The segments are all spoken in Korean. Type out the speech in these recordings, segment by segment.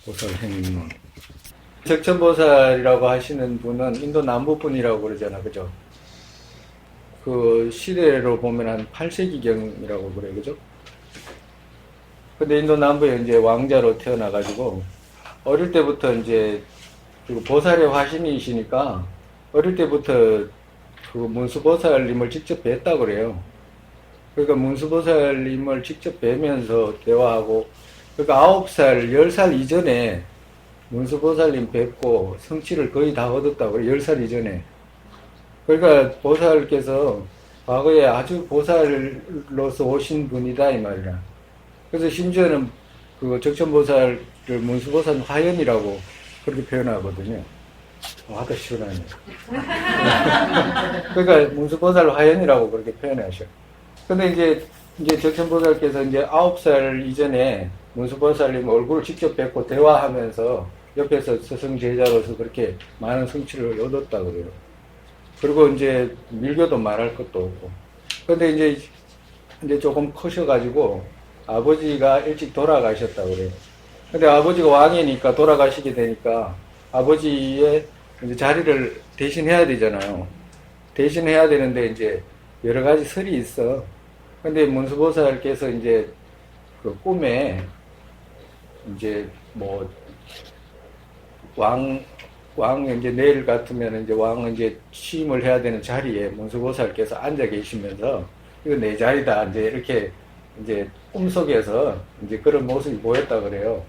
보살 행문. 적천보살이라고 하시는 분은 인도 남부 분이라고 그러잖아, 그죠? 그 시대로 보면 한 8세기경이라고 그래, 그죠? 근데 인도 남부에 이제 왕자로 태어나가지고 어릴 때부터 이제 그 보살의 화신이시니까 어릴 때부터 그 문수보살님을 직접 뵀다고 그래요. 그러니까 문수보살님을 직접 뵈면서 대화하고, 그러니까 9살, 10살 이전에 문수보살님 뵙고 성취를 거의 다 얻었다고 그래요. 10살 이전에. 그러니까 보살께서 과거에 아주 보살로서 오신 분이다 이 말이야. 그래서 심지어는 그 적천보살을 문수보살 화연이라고 그렇게 표현하거든요. 하도 시원하네. 그러니까 문수보살 화연이라고 그렇게 표현하셔. 근데 이제 적천보살께서 이제 9살 이전에 문수보살님 얼굴을 직접 뵙고 대화하면서 옆에서 스승제자로서 그렇게 많은 성취를 얻었다 그래요. 그리고 이제 밀교도 말할 것도 없고. 근데 이제 조금 커셔가지고 아버지가 일찍 돌아가셨다 그래요. 근데 아버지가 왕이니까 돌아가시게 되니까 아버지의 이제 자리를 대신해야 되잖아요. 대신해야 되는데 이제 여러 가지 설이 있어. 근데 문수보살께서 이제 그 꿈에 이제 뭐 왕 이제 내일 같으면 이제 왕은 이제 취임을 해야 되는 자리에 문수보살께서 앉아 계시면서 이거 내 자리다 이제 이렇게 이제 꿈속에서 이제 그런 모습이 보였다 그래요.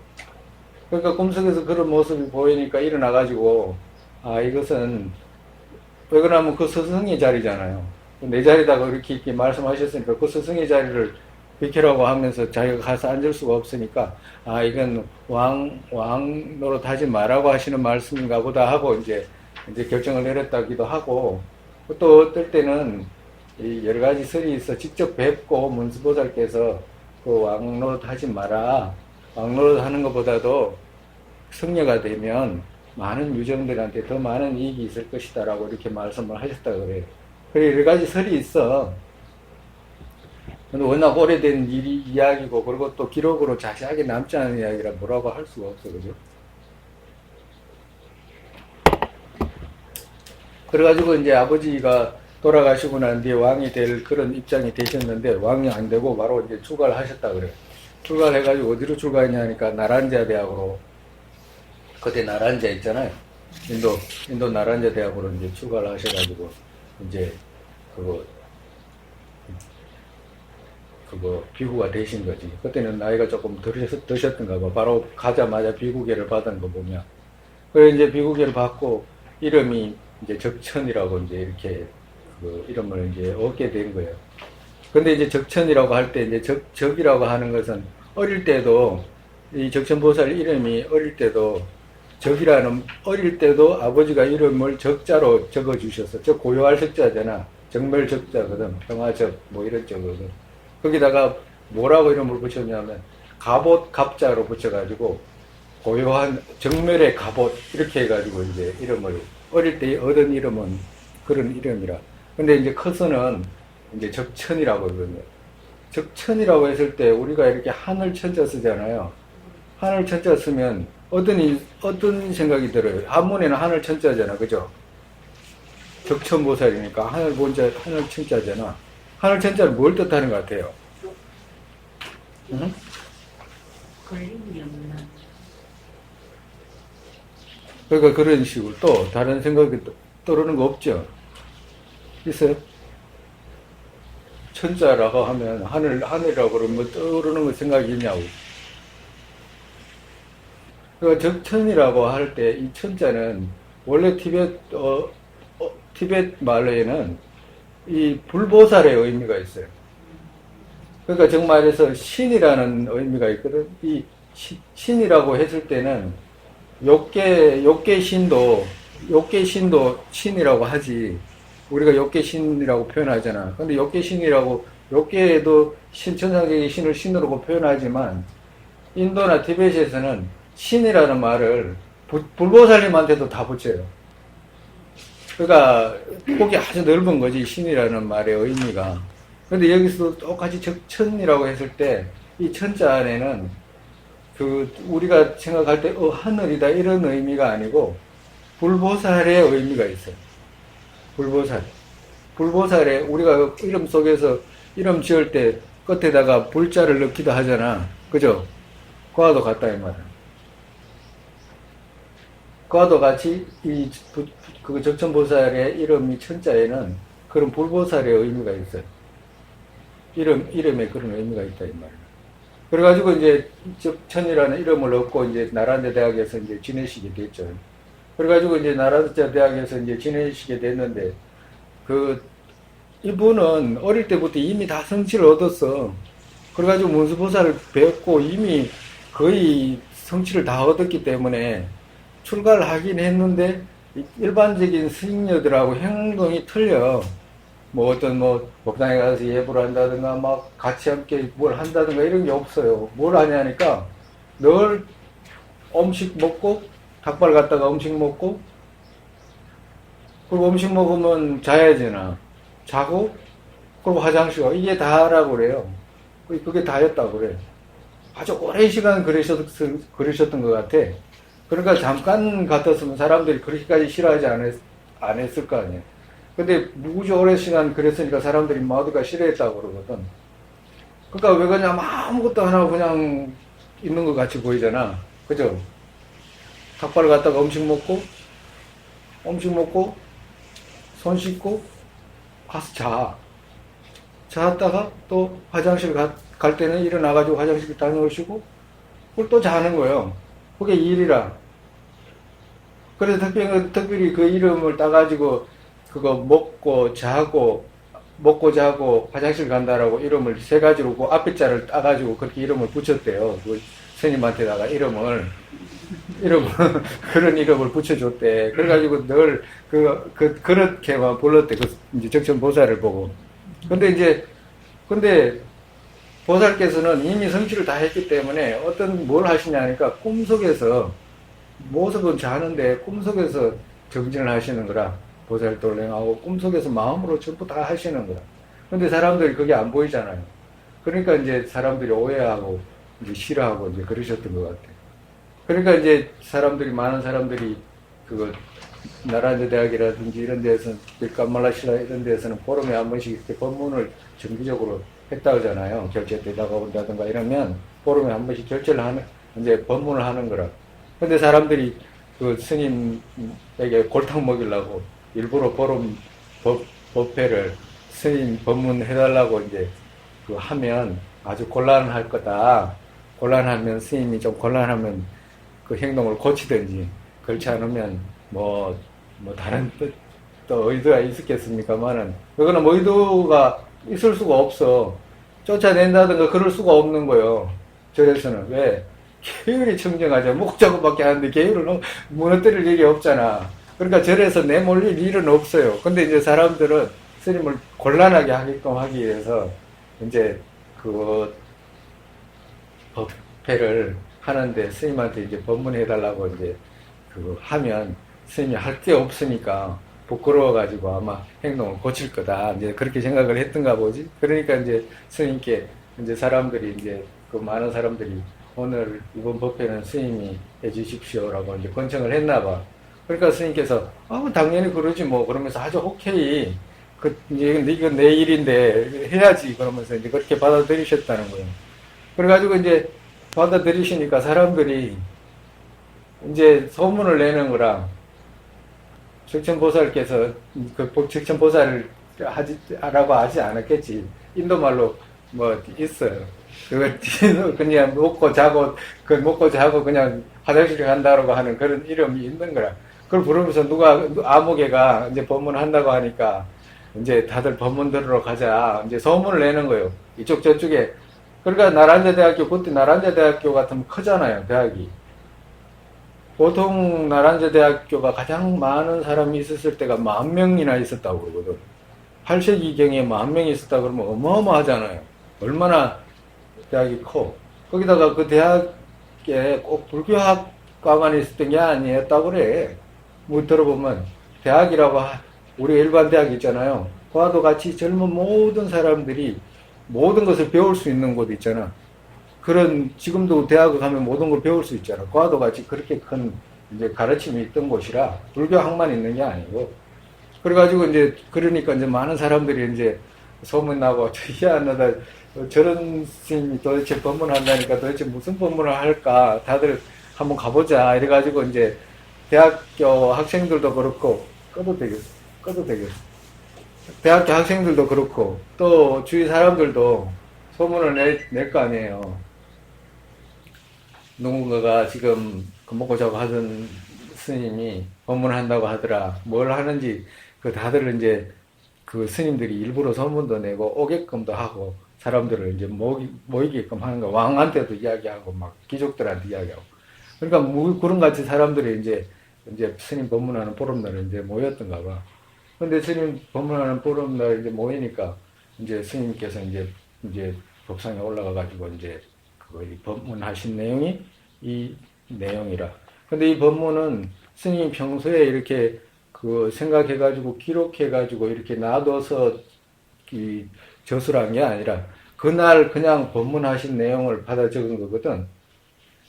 그러니까 꿈속에서 그런 모습이 보이니까 일어나가지고 아 이것은 왜 그러냐면 그 스승의 자리잖아요. 내 자리다 이렇게 말씀하셨으니까 그 스승의 자리를 비켜라고 하면서 자기가 가서 앉을 수가 없으니까 아 이건 왕 노릇 하지 말라고 하시는 말씀인가 보다 하고 이제 결정을 내렸다기도 하고, 또 어떨 때는 이 여러 가지 설이 있어 직접 뵙고 문수보살께서 그 왕 노릇 하지 마라, 왕 노릇 하는 것보다도 성녀가 되면 많은 유정들한테 더 많은 이익이 있을 것이다 라고 이렇게 말씀을 하셨다 그래요. 그래 여러 가지 설이 있어. 근데 워낙 오래된 이야기고, 그리고 또 기록으로 자세하게 남지 않은 이야기라 뭐라고 할 수가 없어, 그죠? 그래가지고 이제 아버지가 돌아가시고 난 뒤에 왕이 될 그런 입장이 되셨는데, 왕이 안 되고 바로 이제 출가를 하셨다 그래요. 출가를 해가지고 어디로 출가했냐 하니까 나란자 대학으로, 그때 나란자 있잖아요. 인도 나란자 대학으로 이제 출가를 하셔가지고, 이제 그거 비구가 되신 거지. 그때는 나이가 조금 드셨던가 봐. 바로 가자마자 비구계를 받은 거 보면. 그래 이제 비구계를 받고 이름이 이제 적천이라고 이제 이렇게 그 이름을 이제 얻게 된 거예요. 근데 이제 적천이라고 할 때 이제 적이라고 하는 것은 어릴 때도 이 적천보살 이름이 어릴 때도 어릴 때도 아버지가 이름을 적자로 적어 주셔서, 저 고요할 적자잖아. 정멸 적자거든. 평화적 뭐 이런 적거든. 거기다가 뭐라고 이름을 붙였냐면 갑옷 갑자로 붙여가지고 고요한 정멸의 갑옷 이렇게 해가지고 이제 이름을, 어릴 때 얻은 이름은 그런 이름이라. 근데 이제 커서는 이제 적천이라고 그러거든요. 적천이라고 했을 때 우리가 이렇게 하늘 천자 쓰잖아요. 하늘 천자 쓰면 어떤 생각이 들어요? 한문에는 하늘 천자잖아, 그죠? 적천보살이니까 하늘 천자잖아. 하늘 천자는 뭘 뜻하는 것 같아요? 응? 걸림이 없나? 그러니까 그런 식으로 또 다른 생각이 떠오르는 거 없죠? 있어요? 천자라고 하면 하늘이라고 그러면 뭐 떠오르는 거 생각이 있냐고. 그러니까 적천이라고 할 때 이 천자는 원래 티벳 말에는 이 불보살의 의미가 있어요. 그러니까 정말해서 신이라는 의미가 있거든. 이 신이라고 했을 때는 욕계신도 신이라고 하지. 우리가 욕계신이라고 표현하잖아. 근데 욕계에도 천상계의 신을 신으로 표현하지만 인도나 티벳에서는 신이라는 말을 불보살님한테도 다 붙여요. 그러니까 폭이 아주 넓은 거지, 신이라는 말의 의미가. 근데 여기서도 똑같이 적천이라고 했을 때 이 천자 안에는 우리가 생각할 때, 하늘이다, 이런 의미가 아니고, 불보살의 의미가 있어요. 불보살. 불보살에, 우리가 이름 속에서, 이름 지을 때, 끝에다가 불자를 넣기도 하잖아. 그죠? 그와도 같다, 이 말은. 그와도 같이, 그 적천보살의 이름이 천자에는 그런 불보살의 의미가 있어요. 이름에 그런 의미가 있다, 이 말이에요. 그래가지고 이제 적천이라는 이름을 얻고 이제 나란대 대학에서 이제 지내시게 됐죠. 그래가지고 이제 나란대 대학에서 이제 지내시게 됐는데, 이분은 어릴 때부터 이미 다 성취를 얻었어. 그래가지고 문수보살을 뵙고 이미 거의 성취를 다 얻었기 때문에 출가를 하긴 했는데, 일반적인 스님녀들하고 행동이 틀려. 뭐 어떤 법당에 가서 예불을 한다든가 막 같이 함께 뭘 한다든가 이런 게 없어요. 뭘 하냐니까 늘 음식 먹고 닭발 갖다가 음식 먹고, 그리고 음식 먹으면 자야지나 자고, 그리고 화장실 가고, 이게 다라고 그래요. 그게 다였다고 그래. 아주 오랜 시간 그러셨던 것 같아. 그러니까 잠깐 같았으면 사람들이 그렇게까지 싫어하지 안 했을 거 아니에요. 근데 무지 오랜 시간 그랬으니까 사람들이 모두가 싫어했다고 그러거든. 그러니까 왜 그냥 아무것도 안 하고 그냥 있는 것 같이 보이잖아. 그죠? 닭발을 갖다가 음식 먹고, 손 씻고, 가서 자. 잤다가 또 화장실 갈 때는 일어나가지고 화장실 다녀오시고, 그걸 또 자는 거예요. 그게 일이라. 그래서 특별히 그 이름을 따가지고, 그거 먹고 자고 화장실 간다라고 이름을 세 가지로 그 앞에 자를 따가지고 그렇게 이름을 붙였대요. 그 스님한테다가 그런 이름을 붙여줬대. 그래가지고 늘 그렇게만 불렀대. 이제 적천보살을 보고. 근데 보살께서는 이미 성취를 다 했기 때문에 뭘 하시냐니까 꿈속에서, 모습은 자는데 꿈속에서 정진을 하시는 거라. 보살도를 행하고 꿈속에서 마음으로 전부 다 하시는 거야. 근데 사람들이 그게 안 보이잖아요. 그러니까 이제 사람들이 오해하고 이제 싫어하고 이제 그러셨던 것 같아요. 그러니까 이제 많은 사람들이 나란대 대학이라든지 이런 데에서 빌감말라시라 이런 데에서는 보름에 한 번씩 이렇게 법문을 정기적으로 했다 하잖아요. 결제 되다가 온다든가 이러면 보름에 한 번씩 결제를 이제 법문을 하는 거라. 근데 사람들이 그 스님에게 골탕 먹이려고 일부러 보름 법회를 스님 법문해달라고 이제 하면 아주 곤란할 거다. 곤란하면 스님이 좀 곤란하면 그 행동을 고치든지, 그렇지 않으면 다른 또 의도가 있었겠습니까만은, 그거는 의도가 있을 수가 없어. 쫓아낸다든가 그럴 수가 없는 거예요. 절에서는. 왜? 계율이 청정하죠. 목자고밖에 하는데 계율을 무너뜨릴 일이 없잖아. 그러니까 절에서 내몰릴 일은 없어요. 근데 이제 사람들은 스님을 곤란하게 하게끔 하기 위해서 이제 법회를 하는데 스님한테 이제 법문해달라고 이제 하면 스님이 할 게 없으니까 부끄러워가지고 아마 행동을 고칠 거다. 이제 그렇게 생각을 했던가 보지. 그러니까 이제 스님께 이제 사람들이 이제 많은 사람들이 오늘 이번 법회는 스님이 해주십시오라고 이제 권청을 했나 봐. 그러니까 스님께서 당연히 그러지 뭐 그러면서 아주 오케이 이건 내 일인데 해야지 그러면서 이제 그렇게 받아들이셨다는 거예요. 그래가지고 이제 받아들이시니까 사람들이 이제 소문을 내는 거랑 적천보살께서 적천보살을 하라고 하지 않았겠지. 인도말로 있어요. 그냥 먹고 자고 그냥 화장실에 간다라고 하는 그런 이름이 있는 거라. 그걸 부르면서 아무개가 이제 법문한다고 하니까 이제 다들 법문 들으러 가자. 이제 소문을 내는 거예요. 이쪽 저쪽에. 그러니까 그때 나란자대학교 같으면 크잖아요, 대학이. 보통 나란자대학교가 가장 많은 사람이 있었을 때가 10,000명이나 있었다고 그러거든. 8세기경에 10,000명이 있었다 그러면 어마어마하잖아요. 얼마나 대학이 커. 거기다가 그 대학에 꼭 불교학과만 있었던 게 아니었다고 그래. 들어보면 대학이라고 우리 일반 대학 있잖아요. 그와도 같이 젊은 모든 사람들이 모든 것을 배울 수 있는 곳 있잖아. 그런, 지금도 대학을 가면 모든 걸 배울 수 있잖아. 과도 같이 그렇게 큰 이제 가르침이 있던 곳이라, 불교학만 있는 게 아니고. 그래가지고 이제, 그러니까 이제 많은 사람들이 이제 소문나고, 희한하다. 저런 스님이 도대체 법문한다니까 도대체 무슨 법문을 할까? 다들 한번 가보자. 이래가지고 이제 대학교 학생들도 그렇고, 꺼도 되겠어. 대학교 학생들도 그렇고, 또 주위 사람들도 소문을 낼 거 아니에요. 누군가가 지금 그 먹고 자고 하던 스님이 법문한다고 하더라. 뭘 하는지 그 다들 이제 그 스님들이 일부러 소문도 내고 오게끔도 하고 사람들을 이제 모이게끔 하는 거. 왕한테도 이야기하고 막 귀족들한테 이야기하고. 그러니까 그런 같이 사람들이 이제 스님 법문하는 보름날에 이제 모였던가 봐. 근데 스님 법문하는 보름날에 이제 모이니까 이제 스님께서 이제 법상에 올라가가지고 이제 이 법문하신 내용이 이 내용이라. 근데 이 법문은 스님이 평소에 이렇게 그 생각해가지고 기록해가지고 이렇게 놔둬서 이 저술한 게 아니라 그날 그냥 법문하신 내용을 받아 적은 거거든.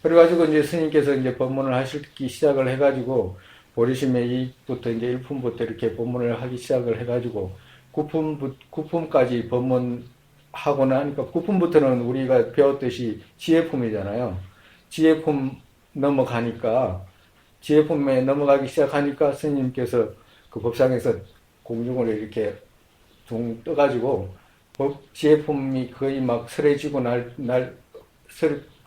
그래가지고 이제 스님께서 이제 법문을 하시기 시작을 해가지고 보리심의 이익부터 이제 1품부터 이렇게 법문을 하기 시작을 해가지고 9품까지 법문하고 나니까 9품부터는 우리가 배웠듯이 지혜품이잖아요. 지혜품 넘어가니까 지혜품에 넘어가기 시작하니까 스님께서 그 법상에서 공중을 이렇게 둥 떠가지고 지혜품이 거의 막 설해지고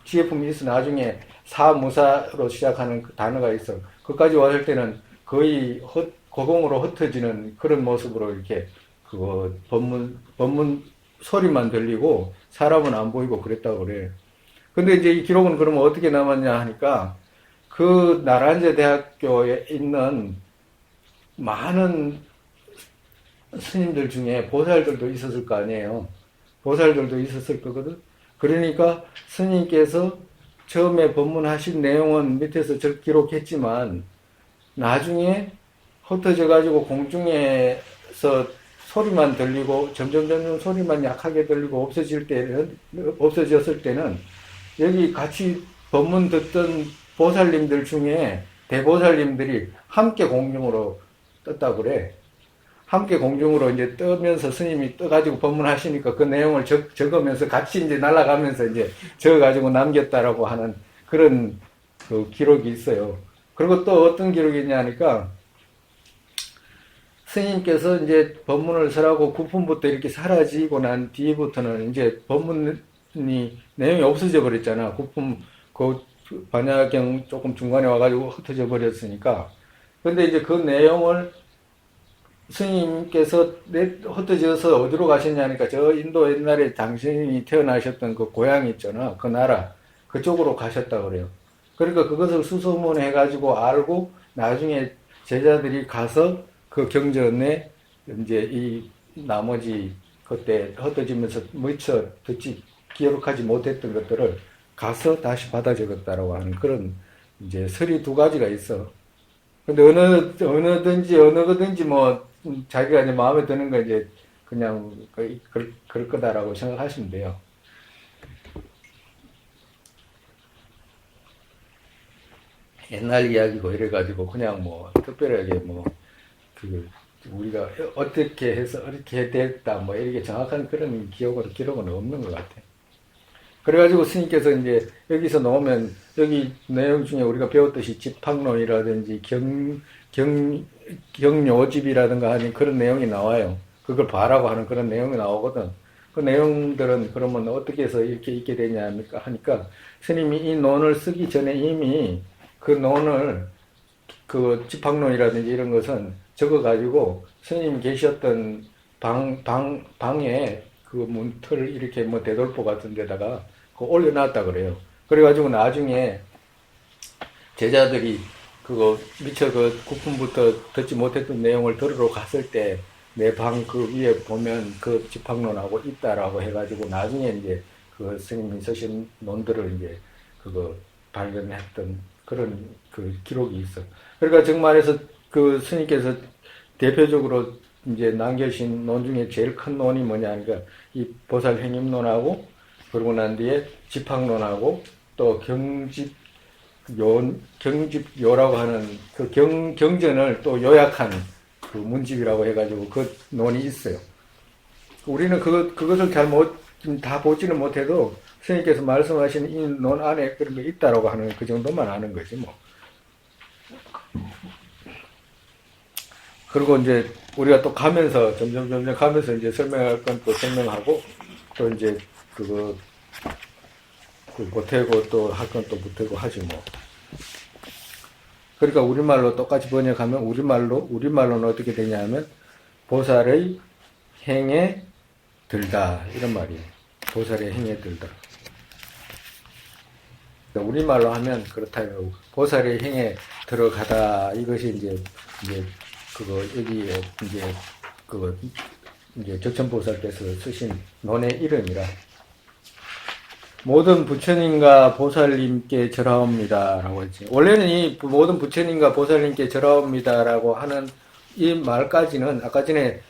지혜품이 있어 나중에 사무사로 시작하는 그 단어가 있어. 그까지 왔을 때는 거의 고공으로 흩어지는 그런 모습으로 이렇게 그 법문 소리만 들리고 사람은 안 보이고 그랬다고 그래. 근데 이제 이 기록은 그러면 어떻게 남았냐 하니까 그 나란제 대학교에 있는 많은 스님들 중에 보살들도 있었을 거 아니에요. 보살들도 있었을 거거든. 그러니까 스님께서 처음에 법문하신 내용은 밑에서 기록했지만 나중에 흩어져 가지고 공중에서 소리만 들리고 점점 소리만 약하게 들리고 없어졌을 때는 여기 같이 법문 듣던 보살님들 중에 대보살님들이 함께 공중으로 떴다고 그래. 함께 공중으로 이제 뜨면서 스님이 떠가지고 법문하시니까 그 내용을 적으면서 같이 이제 날아가면서 이제 적어가지고 남겼다라고 하는 그런 그 기록이 있어요. 그리고 또 어떤 기록이 있냐 하니까 스님께서 이제 법문을 설하고 9품부터 이렇게 사라지고 난 뒤부터는 이제 법문이 내용이 없어져 버렸잖아. 9품 그 반야경 조금 중간에 와가지고 흩어져 버렸으니까. 근데 이제 그 내용을 스님께서 흩어져서 어디로 가셨냐니까 저 인도 옛날에 당신이 태어나셨던 그 고향이 있잖아. 그 나라. 그쪽으로 가셨다 그래요. 그러니까 그것을 수소문해가지고 알고 나중에 제자들이 가서 그 경전에 이제 이 나머지 그때 흩어지면서 미처 듣지 기록하지 못했던 것들을 가서 다시 받아 적었다라고 하는 그런 이제 설이 두 가지가 있어. 근데 어느 거든지 뭐 자기가 이제 마음에 드는 거 이제 그냥 그럴 거다라고 생각하시면 돼요. 옛날 이야기고 이래가지고 그냥 뭐 특별하게 뭐 그 우리가 어떻게 해서 이렇게 됐다 뭐 이렇게 정확한 그런 기록은 없는 것 같아. 그래가지고 스님께서 이제 여기서 나오면 여기 내용 중에 우리가 배웠듯이 집학론이라든지 경요집이라든가 하는 그런 내용이 나와요. 그걸 봐라고 하는 그런 내용이 나오거든. 그 내용들은 그러면 어떻게 해서 이렇게 있게 되냐 하니까 스님이 이 논을 쓰기 전에 이미 그 논을 그 집학론이라든지 이런 것은 적어가지고 스님 계셨던 방에 그 문틀을 이렇게 뭐 대돌보 같은 데다가 올려놨다 그래요. 그래가지고 나중에 제자들이 그거 미처 그 9품부터 듣지 못했던 내용을 들으러 갔을 때 내 방 그 위에 보면 그 집학론하고 있다라고 해가지고 나중에 이제 그 스님이 쓰신 논들을 이제 그거 발견했던 그런 그 기록이 있어. 그러니까 정말해서 그 스님께서 대표적으로 이제 남겨신 논 중에 제일 큰 논이 뭐냐 하니까 이 보살 행임론하고 그러고 난 뒤에 집학론하고 또 경집요라고 하는 그 경전을 또 요약한 그 문집이라고 해가지고 그 논이 있어요. 우리는 그것을 다 보지는 못해도 선생님께서 말씀하신 이 논 안에 그런 게 있다라고 하는 그 정도만 아는 거지 뭐. 그리고 이제 우리가 또 가면서 점점 가면서 이제 설명할 건 또 설명하고 또 이제 그거 보태고 또 할 건 또 보태고 하지 뭐. 그러니까 우리말로 똑같이 번역하면 우리말로는 어떻게 되냐면 보살의 행에 들다 이런 말이에요. 보살의 행에 들다. 그러니까 우리말로 하면 그렇다요. 보살의 행에 들어가다 이것이 이제 그거 여기에 이제 적천보살께서 쓰신 논의 이름이라. 모든 부처님과 보살님께 절하옵니다라고 했지. 원래는 이 모든 부처님과 보살님께 절하옵니다라고 하는 이 말까지는 아까 전에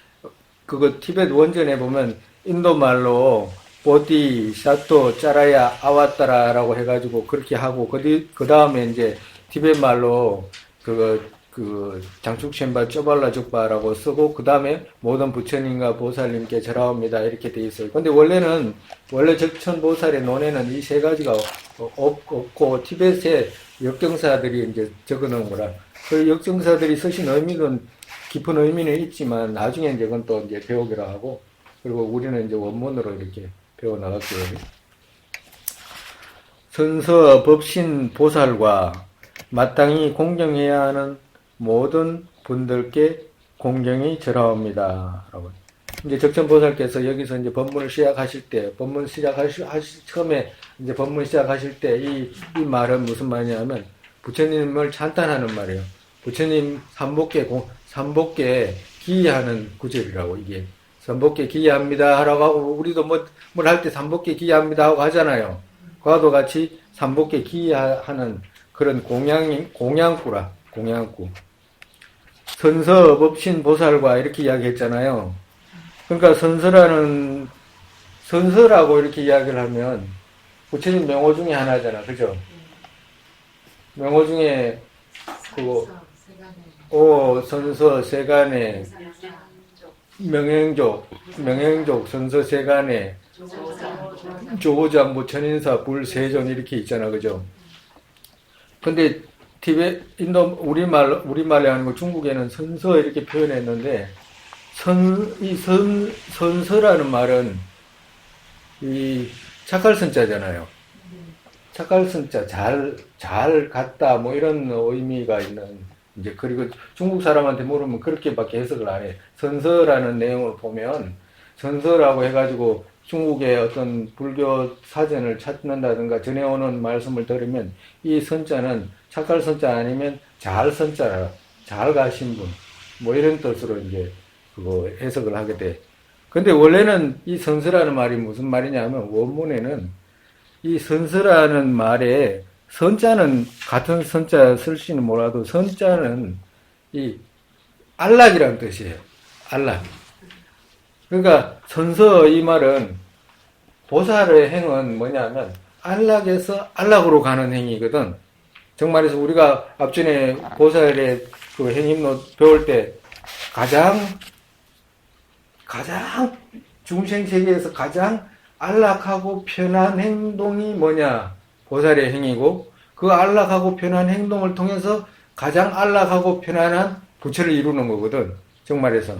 그거 티베트 원전에 보면 인도 말로 보디 샤토 짜라야 아와따라라고 해가지고 그렇게 하고 그 다음에 이제 티베트 말로 그 장축셴바 쪼발라죽바라고 쓰고 그 다음에 모든 부처님과 보살님께 절하옵니다 이렇게 돼 있어요. 근데 원래 적천보살의 논에는 이 세 가지가 없고 티베트의 역정사들이 이제 적어놓은 거라. 그 역정사들이 쓰신 의미는 깊은 의미는 있지만 나중에 이제 그건 또 이제 배우기로 하고 그리고 우리는 이제 원문으로 이렇게 배워 나갈게요. 선서 법신 보살과 마땅히 공경해야 하는 모든 분들께 공경이 절하옵니다. 이제 적천보살께서 여기서 이제 법문을 시작하실 때, 처음에 이제 법문 시작하실 때 이 말은 무슨 말이냐면 부처님을 찬탄하는 말이에요. 부처님 삼복계 기이하는 구절이라고 이게. 삼복계 기이합니다 하라고 하고 우리도 뭘 할 때 삼복계 기이합니다 하고 하잖아요. 그와도 같이 삼복계 기이하는 그런 공양구라. 공양구. 선서 법신 보살과 이렇게 이야기했잖아요. 그러니까 선서라고 이렇게 이야기를 하면 부처님 명호 중에 하나잖아. 그죠? 명호 중에 선서 세간에 명행족 선서 세간에 조호장부 천인사 불세존 이렇게 있잖아. 그죠? 근데 인도 우리말에 하는 거 중국에는 선서 이렇게 표현했는데 선서라는 말은 이 착할선자잖아요. 착할선자 잘 갔다 뭐 이런 의미가 있는 이제 그리고 중국 사람한테 물으면 그렇게밖에 해석을 안 해. 선서라는 내용을 보면 선서라고 해가지고 중국의 어떤 불교 사전을 찾는다든가 전해오는 말씀을 들으면 이 선자는 착할 선자 아니면 잘 선자라, 잘 가신 분, 뭐 이런 뜻으로 이제 그거 해석을 하게 돼. 근데 원래는 이 선서라는 말이 무슨 말이냐면 원문에는 이 선서라는 말에 선자는 같은 선자 쓸지는 몰라도 선자는 이 안락이라는 뜻이에요. 안락. 그러니까 선서 이 말은 보살의 행은 뭐냐면 안락에서 안락으로 가는 행위거든. 정말해서 우리가 앞전에 보살의 그 행임론 배울 때 가장 중생 세계에서 가장 안락하고 편한 행동이 뭐냐? 보살의 행위고 그 안락하고 편한 행동을 통해서 가장 안락하고 편안한 부처를 이루는 거거든. 정말해서.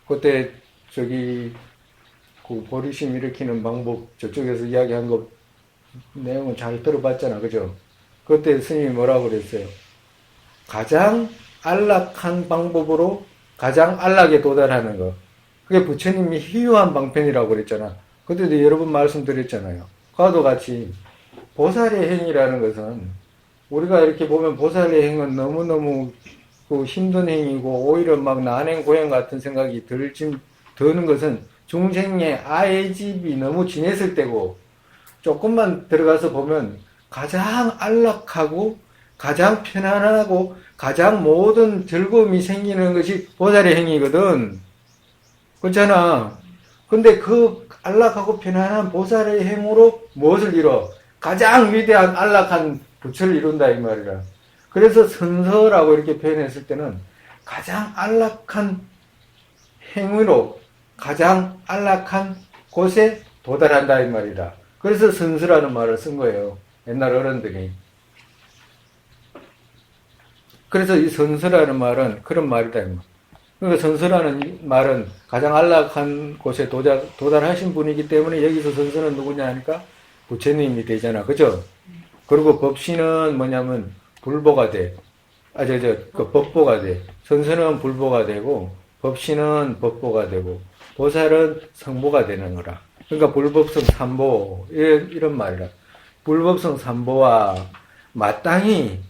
그때 그 보리심 일으키는 방법 저쪽에서 이야기한 거 내용은 잘 들어봤잖아. 그죠? 그때 스님이 뭐라고 그랬어요? 가장 안락한 방법으로 가장 안락에 도달하는 거. 그게 부처님이 희유한 방편이라고 그랬잖아. 그때도 여러 번 말씀드렸잖아요. 그와도 같이 보살의 행위라는 것은 우리가 이렇게 보면 보살의 행은 너무너무 그 힘든 행위고 오히려 막 난행 고행 같은 생각이 드는 것은 중생의 아의 집이 너무 지냈을 때고 조금만 들어가서 보면 가장 안락하고 가장 편안하고 가장 모든 즐거움이 생기는 것이 보살의 행위거든. 그렇잖아. 근데 그 안락하고 편안한 보살의 행으로 무엇을 이뤄? 가장 위대한 안락한 부처를 이룬다 이 말이라. 그래서 선서라고 이렇게 표현했을 때는 가장 안락한 행위로 가장 안락한 곳에 도달한다 이 말이라. 그래서 선서라는 말을 쓴 거예요. 옛날 어른들이. 그래서 이 선서라는 말은 그런 말이다. 그러니까 선서라는 말은 가장 안락한 곳에 도달하신 분이기 때문에 여기서 선서는 누구냐 하니까 부처님이 되잖아. 그죠? 그리고 법신은 뭐냐면 불보가 돼. 그 법보가 돼. 선서는 불보가 되고 법신은 법보가 되고 보살은 성보가 되는 거라. 그러니까 불법성 삼보 이런 말이라. 불법성 삼보와 마땅히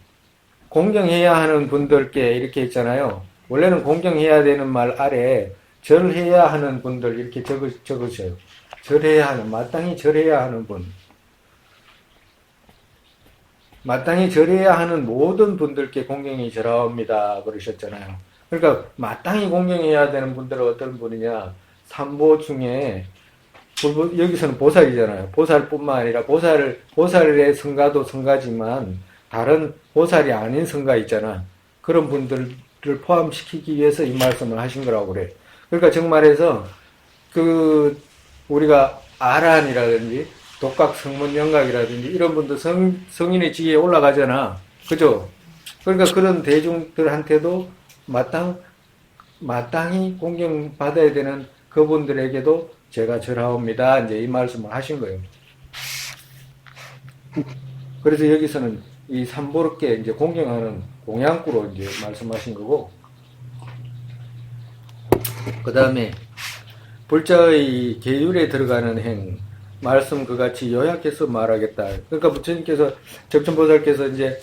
공경해야 하는 분들께 이렇게 있잖아요. 원래는 공경해야 되는 말 아래 절해야 하는 분들 이렇게 적으셔요. 절해야 하는, 마땅히 절해야 하는 분. 마땅히 절해야 하는 모든 분들께 공경이 절하옵니다. 그러셨잖아요. 그러니까 마땅히 공경해야 되는 분들은 어떤 분이냐. 삼보 중에 여기서는 보살이잖아요. 보살뿐만 아니라 보살의 성가도 성가지만 다른 보살이 아닌 성가 있잖아. 그런 분들을 포함시키기 위해서 이 말씀을 하신 거라고 그래. 그러니까 정말해서 우리가 아란이라든지 독각 성문 영각이라든지 이런 분들 성인의 지위에 올라가잖아. 그죠? 그러니까 그런 대중들한테도 마땅히 공경받아야 되는 그분들에게도 제가 절하옵니다. 이제 이 말씀을 하신 거예요. 그래서 여기서는 이 삼보롭게 이제 공경하는 공양구로 이제 말씀하신 거고, 그 다음에 불자의 계율에 들어가는 행, 말씀 그같이 요약해서 말하겠다. 그러니까 부처님께서, 적천보살께서 이제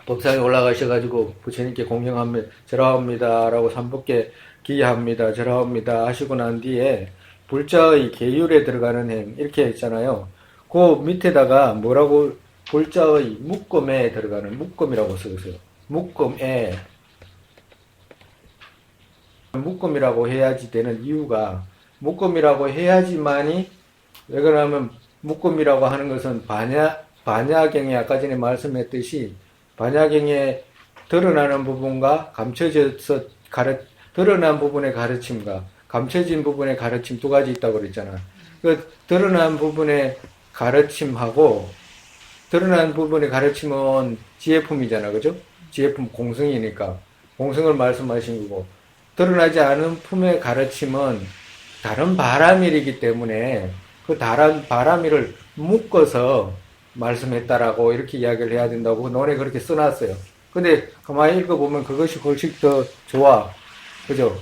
법상에 올라가셔가지고 부처님께 공경합니다, 절하옵니다 라고 삼보께 기합니다, 절하옵니다 하시고 난 뒤에 불자의 계율에 들어가는 행 이렇게 했잖아요. 그 밑에다가 뭐라고, 불자의 묶음에 들어가는, 묶음이라고 써주세요. 묶음이라고 해야지 되는 이유가, 묶음이라고 해야지만이, 왜 그러냐면 묶음이라고 하는 것은 반야경에 아까 전에 말씀했듯이 반야경에 드러나는 부분과 감춰져서 드러난 부분의 가르침과 감춰진 부분의 가르침 두 가지 있다고 그랬잖아. 그 드러난 부분의 가르침하고, 드러난 부분의 가르침은 지혜품이잖아. 그죠? 지혜품 공성이니까. 공성을 말씀하신 거고, 드러나지 않은 품의 가르침은 다른 바람일이기 때문에 그 다른 바람일을 묶어서 말씀했다라고 이렇게 이야기를 해야 된다고 논에 그렇게 써놨어요. 근데 가만히 읽어보면 그것이 훨씬 더 좋아. 그죠?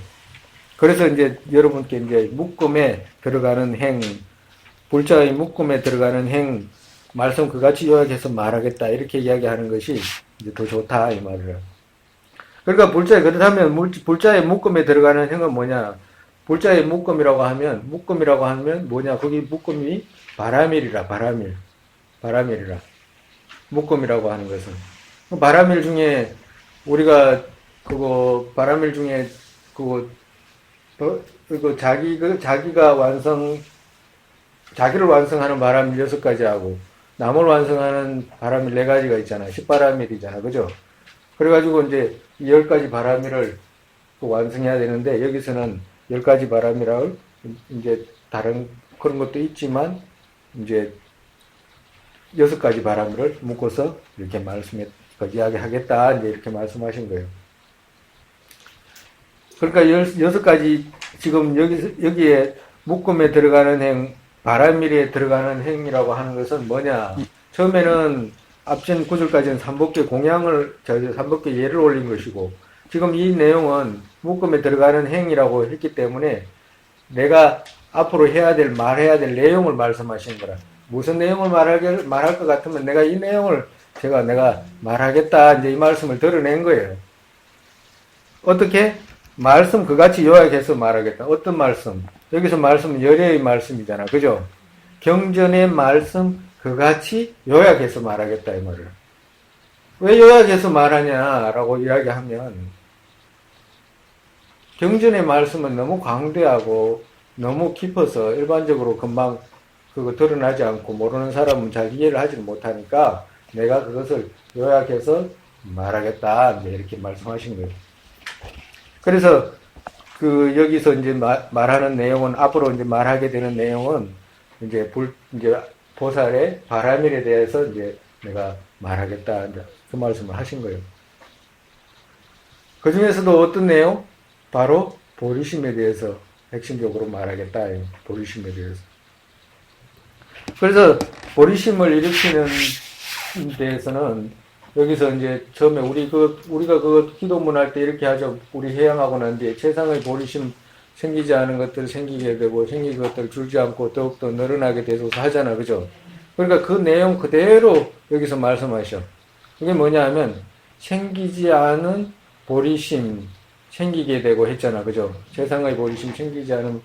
그래서 이제 여러분께 이제 묶음에 들어가는 행, 불자의 묶음에 들어가는 행, 말씀 그같이 요약해서 말하겠다. 이렇게 이야기하는 것이 이제 더 좋다. 이 말이라. 그러니까 그렇다면 불자의 묶음에 들어가는 행은 뭐냐? 불자의 묶음이라고 하면 뭐냐? 거기 묶음이 바람일이라, 바람일이라. 묶음이라고 하는 것은. 바람일 중에, 우리가, 바람일 중에, 자기를 완성하는 바람일 6가지하고, 남을 완성하는 바람일 4가지가 있잖아. 10바람일이잖아. 그죠? 그래가지고 이제 10가지 바람일을 완성해야 되는데, 여기서는 10가지 바람이라고, 이제 다른 그런 것도 있지만, 이제 6가지 바람을 묶어서 이렇게 이야기하겠다. 이제 이렇게 말씀하신 거예요. 그러니까 6가지, 지금 여기에 묶음에 들어가는 행, 바람일에 들어가는 행이라고 하는 것은 뭐냐. 처음에는 앞전 구절까지는 삼법계 공양을, 삼법계 예를 올린 것이고, 지금 이 내용은 묶음에 들어가는 행이라고 했기 때문에 내가 앞으로 말해야 될 내용을 말씀하신 거라. 무슨 내용을 말할 것 같으면 내가 이 내용을 내가 말하겠다. 이제 이 말씀을 드러낸 거예요. 어떻게? 말씀 그같이 요약해서 말하겠다. 어떤 말씀? 여기서 말씀은 열애의 말씀이잖아. 그죠? 경전의 말씀 그같이 요약해서 말하겠다. 이 말이야. 왜 요약해서 말하냐라고 이야기하면, 경전의 말씀은 너무 광대하고 너무 깊어서 일반적으로 금방 그거 드러나지 않고 모르는 사람은 잘 이해를 하지 못하니까 내가 그것을 요약해서 말하겠다 이제 이렇게 말씀하신 거예요. 그래서 그 여기서 이제 말하는 내용은 앞으로 이제 말하게 되는 내용은 이제 이제 보살의 바라밀에 대해서 이제 내가 말하겠다 이제 그 말씀을 하신 거예요. 그 중에서도 어떤 내용? 바로 보리심에 대해서 핵심적으로 말하겠다. 보리심에 대해서. 그래서 보리심을 일으키는 데에서는 여기서 이제 처음에 우리가 그 기도문 할 때 이렇게 하죠. 우리 해양하고 난 뒤에 최상의 보리심 생기지 않은 것들 생기게 되고 생긴 것들 줄지 않고 더욱더 늘어나게 되소서 하잖아. 그죠? 그러니까 그 내용 그대로 여기서 말씀하셔. 이게 뭐냐 하면 생기지 않은 보리심 생기게 되고 했잖아. 그죠? 최상의 보리심 생기지 않은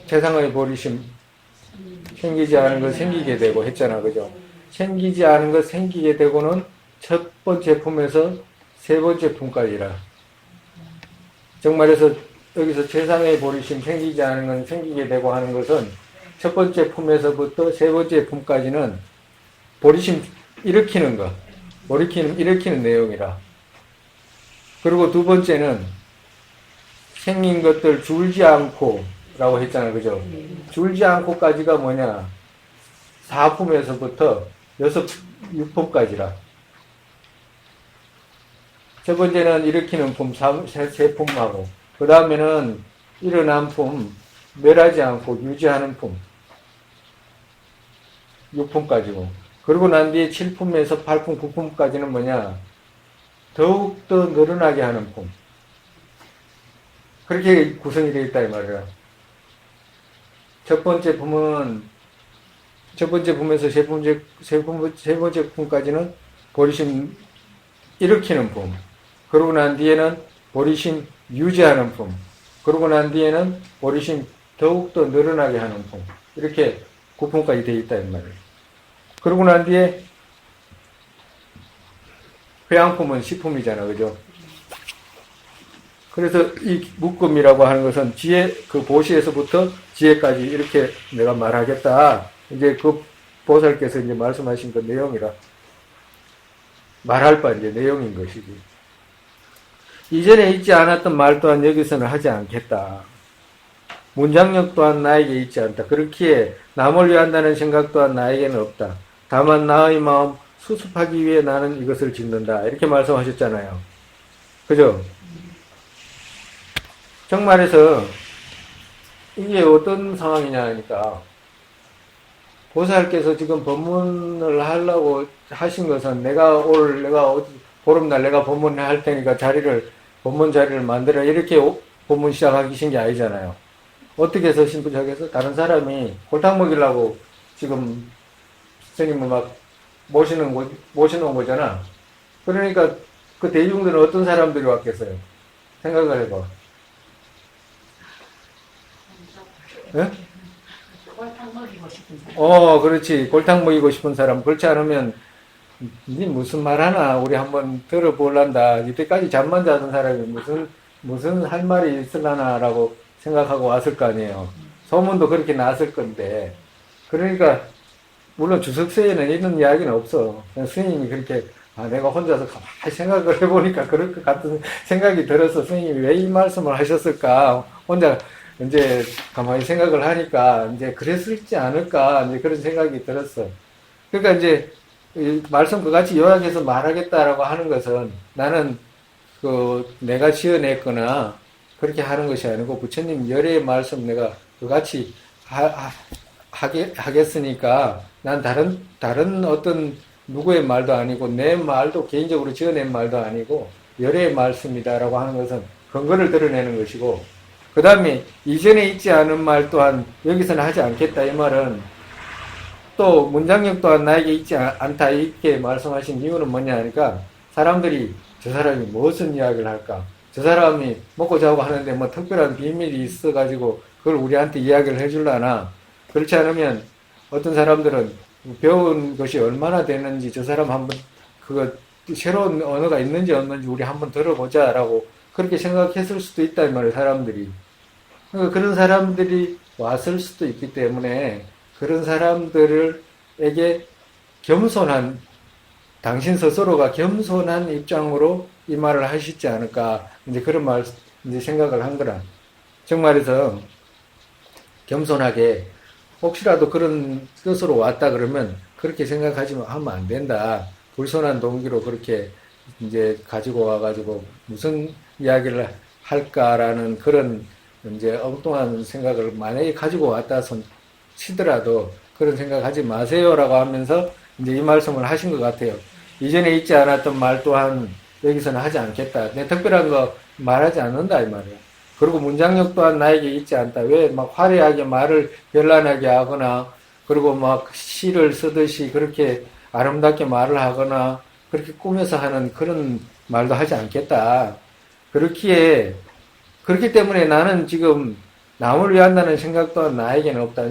최상의 보리심 생기지 않은 것 생기게 되고 했잖아. 그죠? 생기지 않은 것 생기게 되고는 첫 번째 품에서 세 번째 품까지라. 정말해서 여기서 최상의 보리심 생기지 않은 건 생기게 되고 하는 것은 첫 번째 품에서부터 세 번째 품까지는 보리심 일으키는 것, 일으키는 내용이라. 그리고 두 번째는 생긴 것들 줄지 않고 라고 했잖아요. 그죠? 줄지 않고까지가 뭐냐? 4품에서부터 6품까지라. 첫 번째는 일으키는 품, 세 품하고, 그 다음에는 일어난 품, 멸하지 않고 유지하는 품, 6품까지고, 그러고 난 뒤에 7품에서 8품, 9품까지는 뭐냐? 더욱더 늘어나게 하는 품. 그렇게 구성이 되어 있다, 이 말이야. 첫 번째 품에서 세 번째 품까지는 보리심 일으키는 품. 그러고 난 뒤에는 보리심 유지하는 품. 그러고 난 뒤에는 보리심 더욱더 늘어나게 하는 품. 이렇게 9품까지 되어 있다, 이 말이에요. 그러고 난 뒤에 회양품은 10품이잖아, 그죠? 그래서 이 묶음이라고 하는 것은 그 보시에서부터 지혜까지 이렇게 내가 말하겠다. 이제 그 보살께서 이제 말씀하신 그 내용이라. 말할 바 이제 내용인 것이지. 이전에 있지 않았던 말 또한 여기서는 하지 않겠다. 문장력 또한 나에게 있지 않다. 그렇기에 남을 위한다는 생각 또한 나에게는 없다. 다만 나의 마음 수습하기 위해 나는 이것을 짓는다. 이렇게 말씀하셨잖아요. 그죠? 정말해서 이게 어떤 상황이냐 하니까 보살께서 지금 법문을 하려고 하신 것은 내가 보름날 내가 법문을 할 테니까 법문 자리를 만들어 이렇게 법문 시작하신 게 아니잖아요. 어떻게 해서 신부작해서 다른 사람이 골탕 먹이려고 지금 스님을 막 모시는 거잖아. 그러니까 그 대중들은 어떤 사람들이 왔겠어요? 생각을 해봐. 예? 골탕 먹이고 싶은 사람. 그렇지. 골탕 먹이고 싶은 사람. 그렇지 않으면, 니 무슨 말 하나, 우리 한번 들어볼란다. 이때까지 잠만 자던 사람이 무슨 할 말이 있을라나라고 생각하고 왔을 거 아니에요. 소문도 그렇게 났을 건데. 그러니까, 물론 주석서에는 이런 이야기는 없어. 그냥 스님이 그렇게, 내가 혼자서 가만히 생각을 해보니까 그럴 것 같은 생각이 들어서 스님이 왜 이 말씀을 하셨을까. 혼자, 이제 가만히 생각을 하니까 이제 그랬을지 않을까 이제 그런 생각이 들었어. 그러니까 이제 말씀 그같이 요약해서 말하겠다라고 하는 것은 나는 내가 지어냈거나 그렇게 하는 것이 아니고 부처님 열의 말씀 내가 그같이 하겠으니까 난 다른 어떤 누구의 말도 아니고 내 말도 개인적으로 지어낸 말도 아니고 열의 말씀이다라고 하는 것은 근거를 드러내는 것이고 그 다음에 이전에 있지 않은 말 또한 여기서는 하지 않겠다 이 말은 또 문장력 또한 나에게 있지 않다 이렇게 말씀하신 이유는 뭐냐 하니까 사람들이 저 사람이 무슨 이야기를 할까 저 사람이 먹고 자고 하는데 뭐 특별한 비밀이 있어가지고 그걸 우리한테 이야기를 해줄라나 그렇지 않으면 어떤 사람들은 배운 것이 얼마나 되는지 저 사람 한번 새로운 언어가 있는지 없는지 우리 한번 들어보자라고 그렇게 생각했을 수도 있다 이 말이에요 사람들이. 그러니까 그런 사람들이 왔을 수도 있기 때문에 그런 사람들에게 겸손한, 당신 스스로가 겸손한 입장으로 이 말을 하시지 않을까, 이제 그런 말, 이제 생각을 한 거라. 정말에서 겸손하게, 혹시라도 그런 뜻으로 왔다 그러면 그렇게 생각하지 하면 안 된다. 불손한 동기로 그렇게 이제 가지고 와가지고 무슨 이야기를 할까라는 그런 이제 엉뚱한 생각을 만약에 가지고 왔다 손 치더라도 그런 생각하지 마세요라고 하면서 이제 이 말씀을 하신 것 같아요. 이전에 있지 않았던 말 또한 여기서는 하지 않겠다. 내 특별한 거 말하지 않는다 이 말이야. 그리고 문장력 또한 나에게 있지 않다. 왜 막 화려하게 말을 별난하게 하거나 그리고 막 시를 쓰듯이 그렇게 아름답게 말을 하거나 그렇게 꾸며서 하는 그런 말도 하지 않겠다. 그렇기 때문에 나는 지금 남을 위한다는 생각 또한 나에게는 없다.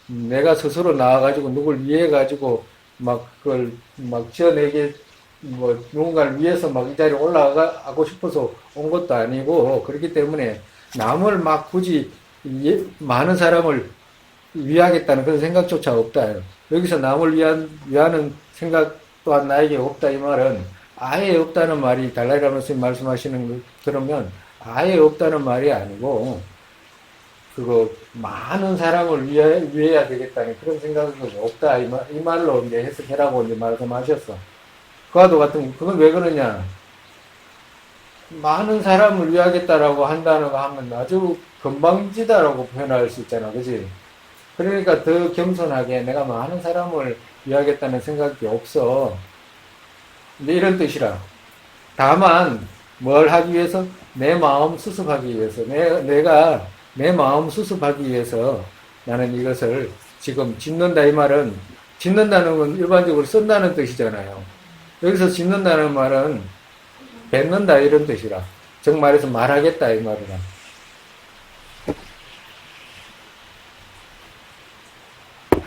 내가 스스로 나와가지고 누굴 위해가지고 막 그걸 막 지어내게 뭐 누군가를 위해서 막 이 자리에 올라가고 싶어서 온 것도 아니고 그렇기 때문에 남을 막 굳이 많은 사람을 위하겠다는 그런 생각조차 없다. 여기서 남을 위하는 생각 또한 나에게 없다 이 말은 아예 없다는 말이 달라이라 말씀 말씀하시는 거 들으면 아예 없다는 말이 아니고 그거 많은 사람을 위해야 되겠다는 그런 생각은 없다 이 말로 이제 해석해라고 이제 말씀하셨어. 그와도 같은 그건 왜 그러냐? 많은 사람을 위하겠다라고 한다는 거 하면 아주 건방지다라고 표현할 수 있잖아, 그지? 그러니까 더 겸손하게 내가 많은 사람을 위하겠다는 생각이 없어. 근데 이런 뜻이라. 다만 뭘 하기 위해서? 내 마음 수습하기 위해서. 내가 내 마음 수습하기 위해서 나는 이것을 지금 짓는다 이 말은 짓는다는 건 일반적으로 쓴다는 뜻이잖아요. 여기서 짓는다는 말은 뱉는다 이런 뜻이라. 정말해서 말하겠다 이 말이라.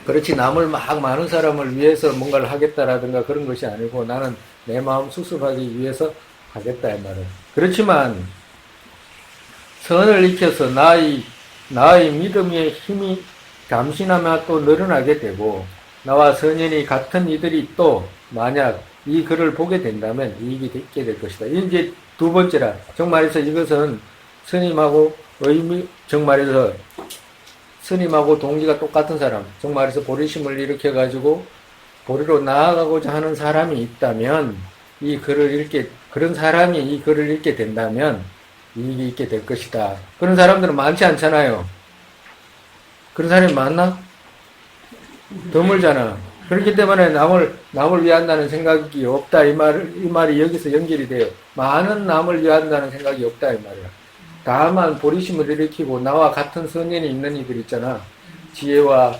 그렇지 남을 막 많은 사람을 위해서 뭔가를 하겠다라든가 그런 것이 아니고 나는 내 마음 수습하기 위해서 하겠다 이 말은. 그렇지만 선을 익혀서 나의 믿음의 힘이 감신하며 또 늘어나게 되고 나와 선인이 같은 이들이 또 만약 이 글을 보게 된다면 이익이 있게 될 것이다. 이제 두 번째라. 정말해서 이것은 스님하고 정말해서 스님하고 동기가 똑같은 사람, 정말해서 보리심을 일으켜가지고 보리로 나아가고자 하는 사람이 있다면 그런 사람이 이 글을 읽게 된다면 이익이 있게 될 것이다. 그런 사람들은 많지 않잖아요. 그런 사람이 많나? 드물잖아. 그렇기 때문에 남을 위한다는 생각이 없다. 이 말이 여기서 연결이 돼요. 많은 남을 위한다는 생각이 없다. 이 말이야. 다만 보리심을 일으키고 나와 같은 성향이 있는 이들 있잖아. 지혜와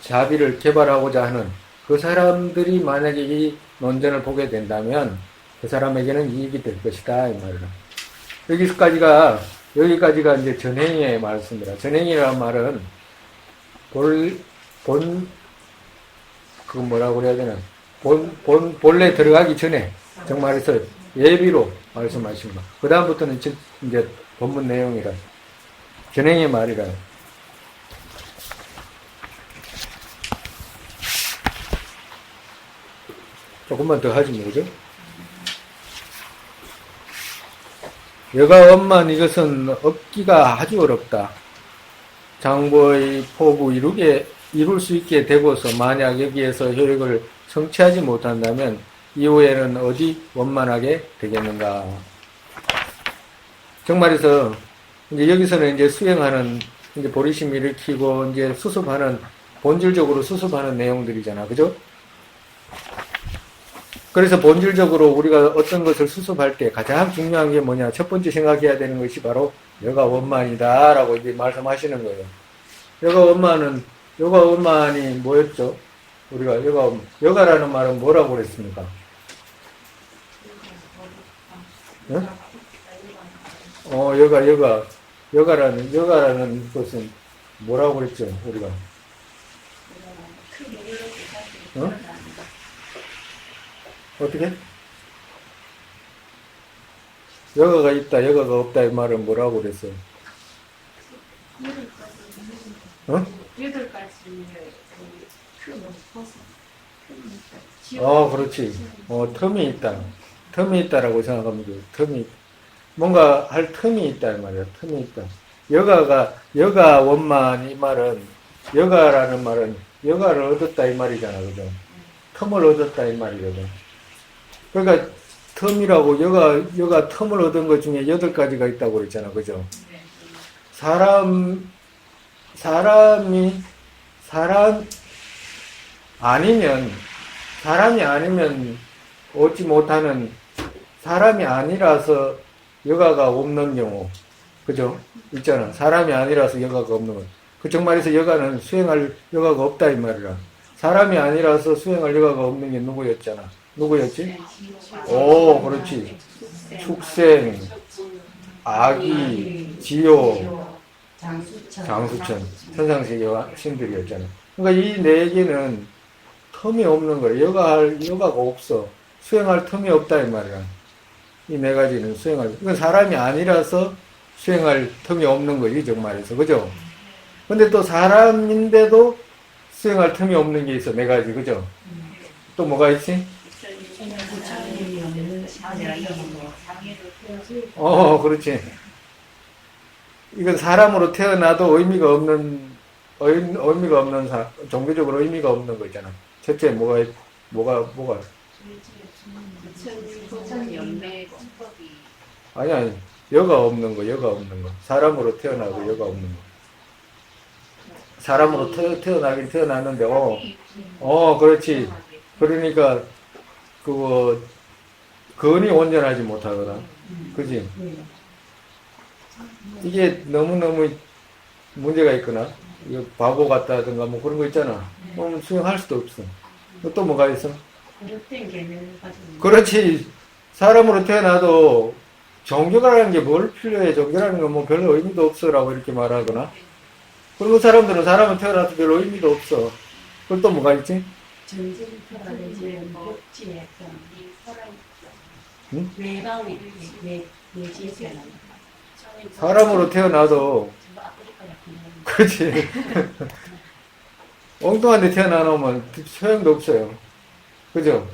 자비를 개발하고자 하는 그 사람들이 만약에 이 논전을 보게 된다면 그 사람에게는 이익이 될 것이다. 이 말이야. 여기까지가 이제 전행의 말씀이라. 전행이라는 말은 뭐라고 그래야 되나. 본래 들어가기 전에 정말해서 예비로 말씀하신 거. 그 다음부터는 이제 본문 내용이라. 전행의 말이라. 조금만 더 하지 뭐죠? 여가 원만 이것은 얻기가 아주 어렵다. 장보의 포부 이룰 수 있게 되고서 만약 여기에서 효력을 성취하지 못한다면 이후에는 어디 원만하게 되겠는가. 정말해서 이제 여기서는 이제 수행하는 이제 보리심 일으키고 이제 본질적으로 수습하는 내용들이잖아. 그죠? 그래서 본질적으로 우리가 어떤 것을 수습할 때 가장 중요한 게 뭐냐. 첫 번째 생각해야 되는 것이 바로 여가 원만이다 라고 이제 말씀하시는 거예요. 여가 원만이 뭐였죠? 우리가 여가라는 말은 뭐라고 그랬습니까? 응? 여가라는 것은 뭐라고 그랬죠? 우리가? 응? 어떻게? 여가가 있다, 여가가 없다 이 말은 뭐라고 그랬어요? 어? 8가지 그렇지. 틈이 있다. 틈이 있다라고 생각하면 돼요. 뭔가 할 틈이 있다 이 말이야. 틈이 있다. 여가 원만 이 말은, 여가라는 말은 여가를 얻었다 이 말이잖아. 그죠? 틈을 얻었다 이 말이거든. 그러니까 틈이라고 여가 틈을 얻은 것 중에 8가지가 있다고 그랬잖아. 그죠? 사람이 사람이 아니면 얻지 못하는, 사람이 아니라서 여가가 없는 경우, 그죠? 있잖아. 사람이 아니라서 여가가 없는 거. 그쪽 말에서 여가는 수행할 여가가 없다 이 말이라. 사람이 아니라서 수행할 여가가 없는 게 누구였잖아. 누구였지? 오, 그렇지. 축생, 아기, 지요, 장수천, 천상세계 신들이었잖아. 그러니까 이 4개는 틈이 없는 거야. 여가가 없어. 수행할 틈이 없다 이 말이야. 이 4가지는 이건 사람이 아니라서 수행할 틈이 없는 거지, 정말에서. 그죠? 근데 또 사람인데도 수행할 틈이 없는 게 있어, 4가지. 그죠? 또 뭐가 있지? 그렇지. 이건 사람으로 태어나도 의미가 없는 종교적으로 의미가 없는 거 있잖아. 첫째, 뭐가, 아니, 여가 없는 거. 사람으로 태어나고 여가 없는 거. 사람으로 태어나긴 태어났는데, 그렇지. 그러니까, 근이 온전하지 못하거나. 그지? 이게 너무너무 문제가 있거나, 이거 바보 같다든가 뭐 그런 거 있잖아. 그럼 수행할 수도 없어. 또 뭐가 있어? 그렇지. 사람으로 태어나도 종교라는 게 뭘 필요해? 종교라는 건 뭐 별로 의미도 없어라고 이렇게 말하거나. 그리고 사람들은 사람은 태어나도 별로 의미도 없어. 그럼 또 뭐가 있지? 응? 사람으로 태어나도, 그렇지. 엉뚱한 데 태어나면 소용도 없어요. 그죠?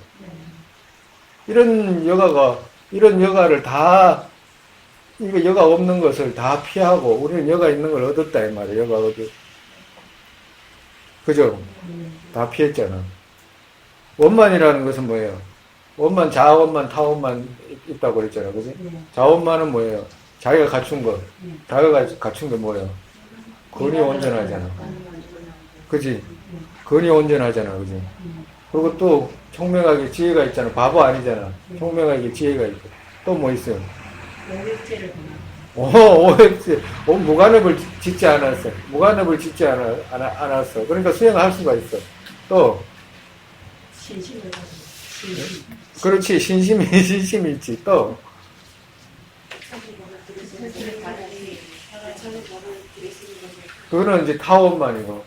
이런 여가를 다, 이거 여가 없는 것을 다 피하고, 우리는 여가 있는 걸 얻었다, 이 말이에요. 여가 그죠? 다 피했잖아. 원만이라는 것은 뭐예요? 원만, 자원만, 타원만 있다고 그랬잖아. 그지? 자원만은 뭐예요? 자기가 갖춘 거. 자기가 갖춘 게 뭐예요? 근이 온전하잖아. 그지? 근이 온전하잖아. 그지? 그리고 또 총명하게 지혜가 있잖아. 바보 아니잖아. 총명하게 지혜가 있고. 또 뭐 있어요? 오획제. 무관업을 짓지 않았어. 무관업을 짓지 않았어. 그러니까 수행할 수가 있어. 또 그렇지. 신심이 있지. 또 그거는 이제 타원만이고.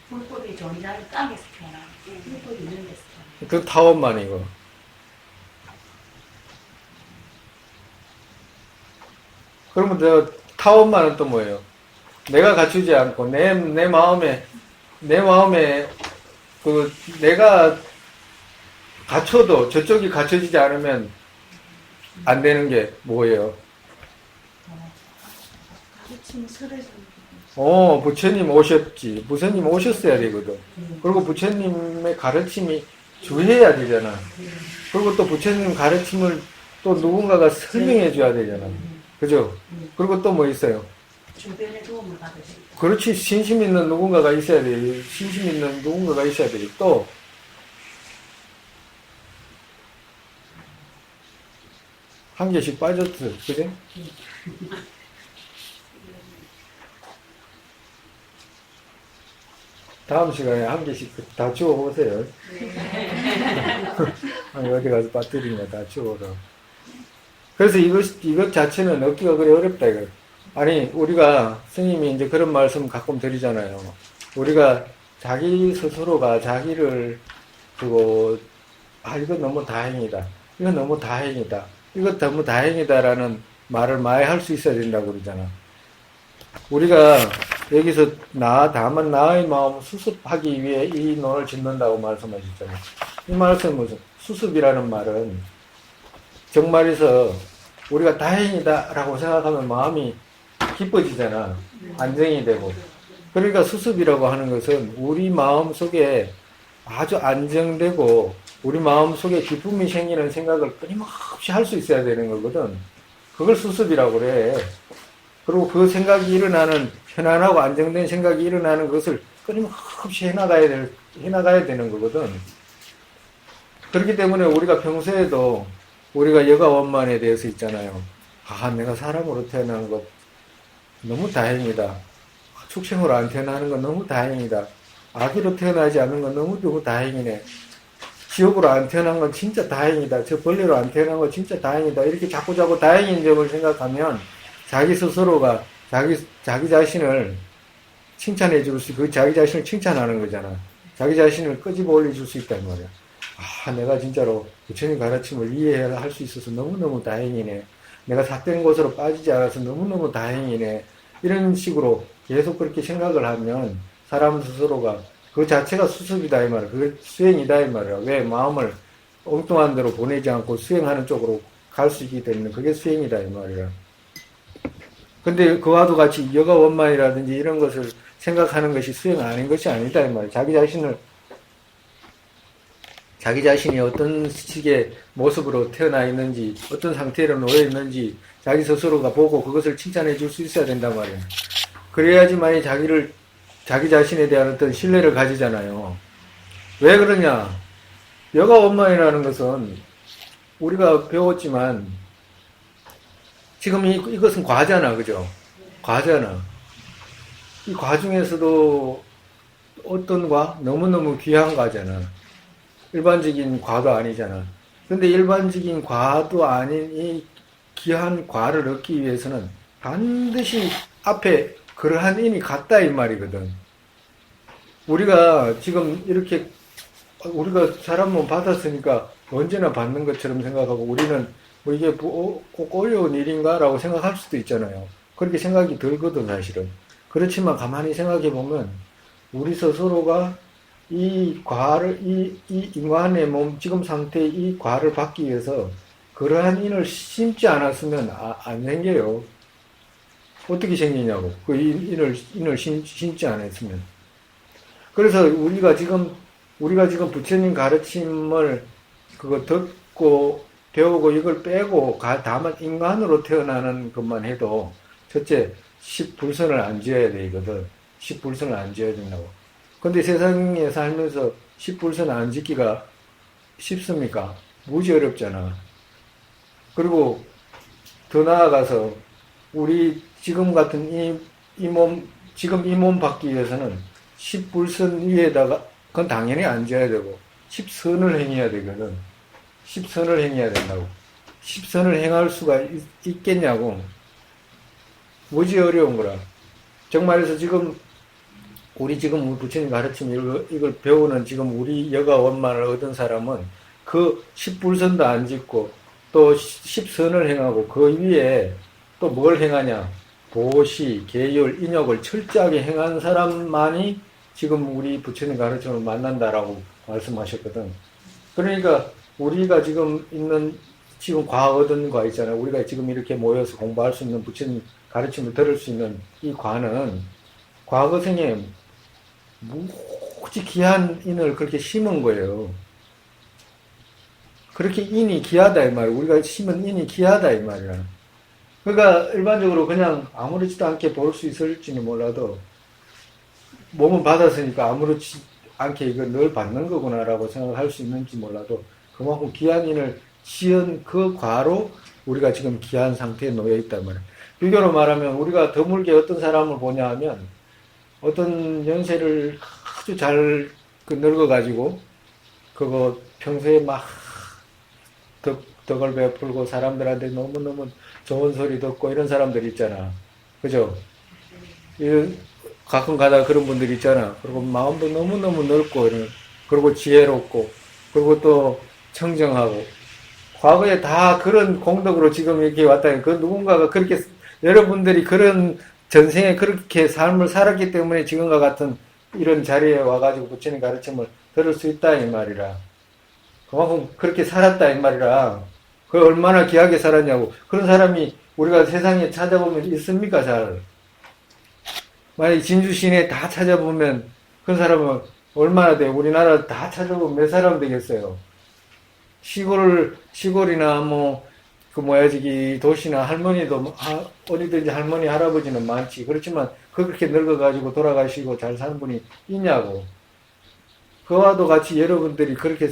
불법이 존재하는 땅에서 태어나. 불법이 있는 데서 태어나. 그 타원만이고. 그러면 저 타원만은 또 뭐예요? 내가 갖추지 않고 내 마음에 내가 갖춰도 저쪽이 갖춰지지 않으면 안 되는 게 뭐예요? 부처님 오셨지. 부처님 오셨어야 되거든. 그리고 부처님의 가르침이 주해야 되잖아. 그리고 또 부처님 가르침을 또 누군가가 설명해 줘야 되잖아. 그죠? 그리고 또 뭐 있어요? 주변의 도움을 받을 수 있다. 그렇지. 신심 있는 누군가가 있어야 돼. 신심 있는 누군가가 있어야 돼. 또 한 개씩 빠졌어. 그지? 다음 시간에 한 개씩 다 주워보세요. 아니, 어디 가서 빠뜨리냐, 다 주워라. 그래서 이것 자체는 얻기가 그래 어렵다, 이거. 아니, 우리가, 스님이 이제 그런 말씀 가끔 드리잖아요. 우리가 자기 스스로가 자기를 이거 너무 다행이다. 이거 너무 다행이다. 이거 너무 다행이다라는 말을 많이 할 수 있어야 된다고 그러잖아. 우리가 여기서 다만 나의 마음 수습하기 위해 이 논을 짓는다고 말씀하셨잖아요. 이 말씀은 수습이라는 말은 정말에서 우리가 다행이다라고 생각하면 마음이 기뻐지잖아. 안정이 되고. 그러니까 수습이라고 하는 것은 우리 마음 속에 아주 안정되고 우리 마음 속에 기쁨이 생기는 생각을 끊임없이 할 수 있어야 되는 거거든. 그걸 수습이라고 그래. 그리고 그 생각이 일어나는, 편안하고 안정된 생각이 일어나는 것을 끊임없이 해나가야 되는 거거든. 그렇기 때문에 우리가 평소에도 우리가 여가 원만에 대해서 있잖아요. 아, 내가 사람으로 태어난 것 너무 다행이다. 축생으로 안 태어나는 건 너무 다행이다. 아기로 태어나지 않는 건 너무 다행이네. 지옥으로 안 태어난 건 진짜 다행이다. 저 벌레로 안 태어난 건 진짜 다행이다. 이렇게 자꾸 다행인 점을 생각하면 자기 스스로가 자기 자신을 칭찬해 줄 수, 그 자기 자신을 칭찬하는 거잖아. 자기 자신을 끄집어 올려줄 수 있단 말이야. 아, 내가 진짜로 부처님 가르침을 이해할 수 있어서 너무너무 다행이네. 내가 삿된 곳으로 빠지지 않아서 너무너무 다행이네. 이런 식으로 계속 그렇게 생각을 하면 사람 스스로가 그 자체가 수습이다 이 말이야. 그게 수행이다 이 말이야. 왜 마음을 엉뚱한 데로 보내지 않고 수행하는 쪽으로 갈 수 있기 때문에 그게 수행이다 이 말이야. 근데 그와도 같이 여가 원만이라든지 이런 것을 생각하는 것이 수행 아닌 것이 아니다 이 말이야. 자기 자신이 어떤 식의 모습으로 태어나 있는지, 어떤 상태로 놓여 있는지 자기 스스로가 보고 그것을 칭찬해 줄 수 있어야 된단 말이에요. 그래야지만이 자기 자신에 대한 어떤 신뢰를 가지잖아요. 왜 그러냐? 여가 원만이라는 것은 우리가 배웠지만 지금 이것은 과잖아, 그죠? 과잖아. 이 과 중에서도 어떤 과? 너무너무 귀한 과잖아. 일반적인 과도 아니잖아. 근데 일반적인 과도 아닌 이 귀한 과를 얻기 위해서는 반드시 앞에 그러한 인이 같다 이 말이거든. 우리가 지금 이렇게 우리가 사람 몸 받았으니까 언제나 받는 것처럼 생각하고 우리는 뭐 이게 꼭 어려운 일인가 라고 생각할 수도 있잖아요. 그렇게 생각이 들거든 사실은. 그렇지만 가만히 생각해 보면 우리 스스로가 이 과를 이 인간의 몸 지금 상태의 이 과를 받기 위해서 그러한 인을 심지 않았으면 안 생겨요. 어떻게 생기냐고. 그 인을 심지 않았으면. 그래서 우리가 지금 부처님 가르침을 그거 듣고 배우고 이걸 빼고 다만 인간으로 태어나는 것만 해도 첫째 10불선을 안 지어야 되거든. 10불선을 안 지어야 된다고. 근데 세상에 살면서 10불선 안 짓기가 쉽습니까? 무지 어렵잖아. 그리고 더 나아가서 우리 지금 같은 지금 이 몸 받기 위해서는 10불선 위에다가 그건 당연히 앉아야 되고 10선을 행해야 되거든. 10선을 행해야 된다고. 10선을 행할 수가 있겠냐고. 무지 어려운 거라. 정말해서 우리 부처님 가르침 이걸 배우는 지금 우리 여가 원만을 얻은 사람은 그 10불선도 안 짓고 또 10선을 행하고 그 위에 또 뭘 행하냐. 보시, 계율, 인욕을 철저하게 행한 사람만이 지금 우리 부처님 가르침을 만난다라고 말씀하셨거든. 그러니까 우리가 지금 과 얻은 과 있잖아요. 우리가 지금 이렇게 모여서 공부할 수 있는 부처님 가르침을 들을 수 있는 이 과는 과거생에 무지 귀한 인을 그렇게 심은 거예요. 그렇게 인이 귀하다 이 말이에요. 우리가 심은 인이 귀하다 이 말이야. 그러니까 일반적으로 그냥 아무렇지도 않게 볼 수 있을지는 몰라도 몸은 받았으니까 아무렇지 않게 이거 늘 받는 거구나라고 생각할 수 있는지 몰라도 그만큼 귀한 인을 지은 그 과로 우리가 지금 귀한 상태에 놓여 있단 말이에요. 비교로 말하면 우리가 드물게 어떤 사람을 보냐 하면 어떤 연세를 아주 잘 늙어가지고 그거 평소에 막 덕을 베풀고 사람들한테 너무너무 좋은 소리 듣고 이런 사람들 있잖아. 그죠? 가끔 가다가 그런 분들 있잖아. 그리고 마음도 너무너무 넓고, 그리고 지혜롭고, 그리고 또 청정하고, 과거에 다 그런 공덕으로 지금 이렇게 왔다니, 그 누군가가 그렇게, 여러분들이 그런 전생에 그렇게 삶을 살았기 때문에 지금과 같은 이런 자리에 와가지고 부처님 가르침을 들을 수 있다, 이 말이라. 그만큼 그렇게 살았다, 이 말이라. 그 얼마나 귀하게 살았냐고. 그런 사람이 우리가 세상에 찾아보면 있습니까, 잘? 만약에 진주 시내 다 찾아보면 그런 사람은 얼마나 돼요? 우리나라 다 찾아보면 몇 사람 되겠어요? 시골이나 저기 도시나 할머니도, 어디든지 할머니, 할아버지는 많지. 그렇지만 그렇게 늙어가지고 돌아가시고 잘 사는 분이 있냐고. 그와도 같이 여러분들이 그렇게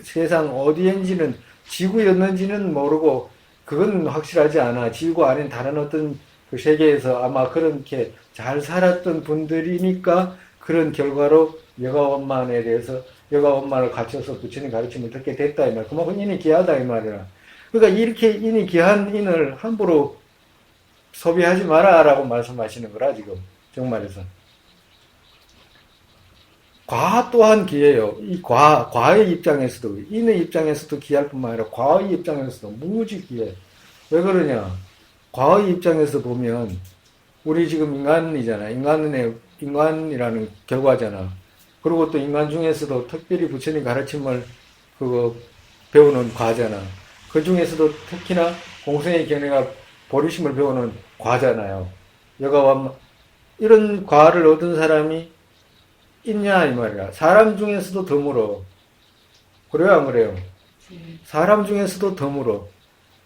세상 어디엔지는, 지구였는지는 모르고, 그건 확실하지 않아. 지구 아닌 다른 어떤 그 세계에서 아마 그렇게 잘 살았던 분들이니까 그런 결과로 여가원만에 대해서, 여가원만을 갖춰서 부처님 가르침을 듣게 됐다, 이 말. 그만큼 인이 귀하다, 이 말이야. 그러니까 이렇게 인이 귀한 인을 함부로 소비하지 마라라고 말씀하시는 거라, 지금. 정말에서. 과 또한 귀해요. 이 과의 입장에서도, 인의 입장에서도 귀할 뿐만 아니라 과의 입장에서도 무지 귀해. 왜 그러냐? 과의 입장에서 보면, 우리 지금 인간이잖아. 인간이라는 결과잖아. 그리고 또 인간 중에서도 특별히 부처님 가르침을 배우는 과잖아. 그 중에서도 특히나 공생의 견해가 보리심을 배우는 과잖아요. 이런 과를 얻은 사람이 있냐, 이 말이야. 사람 중에서도 드물어. 그래요, 안 그래요? 사람 중에서도 드물어.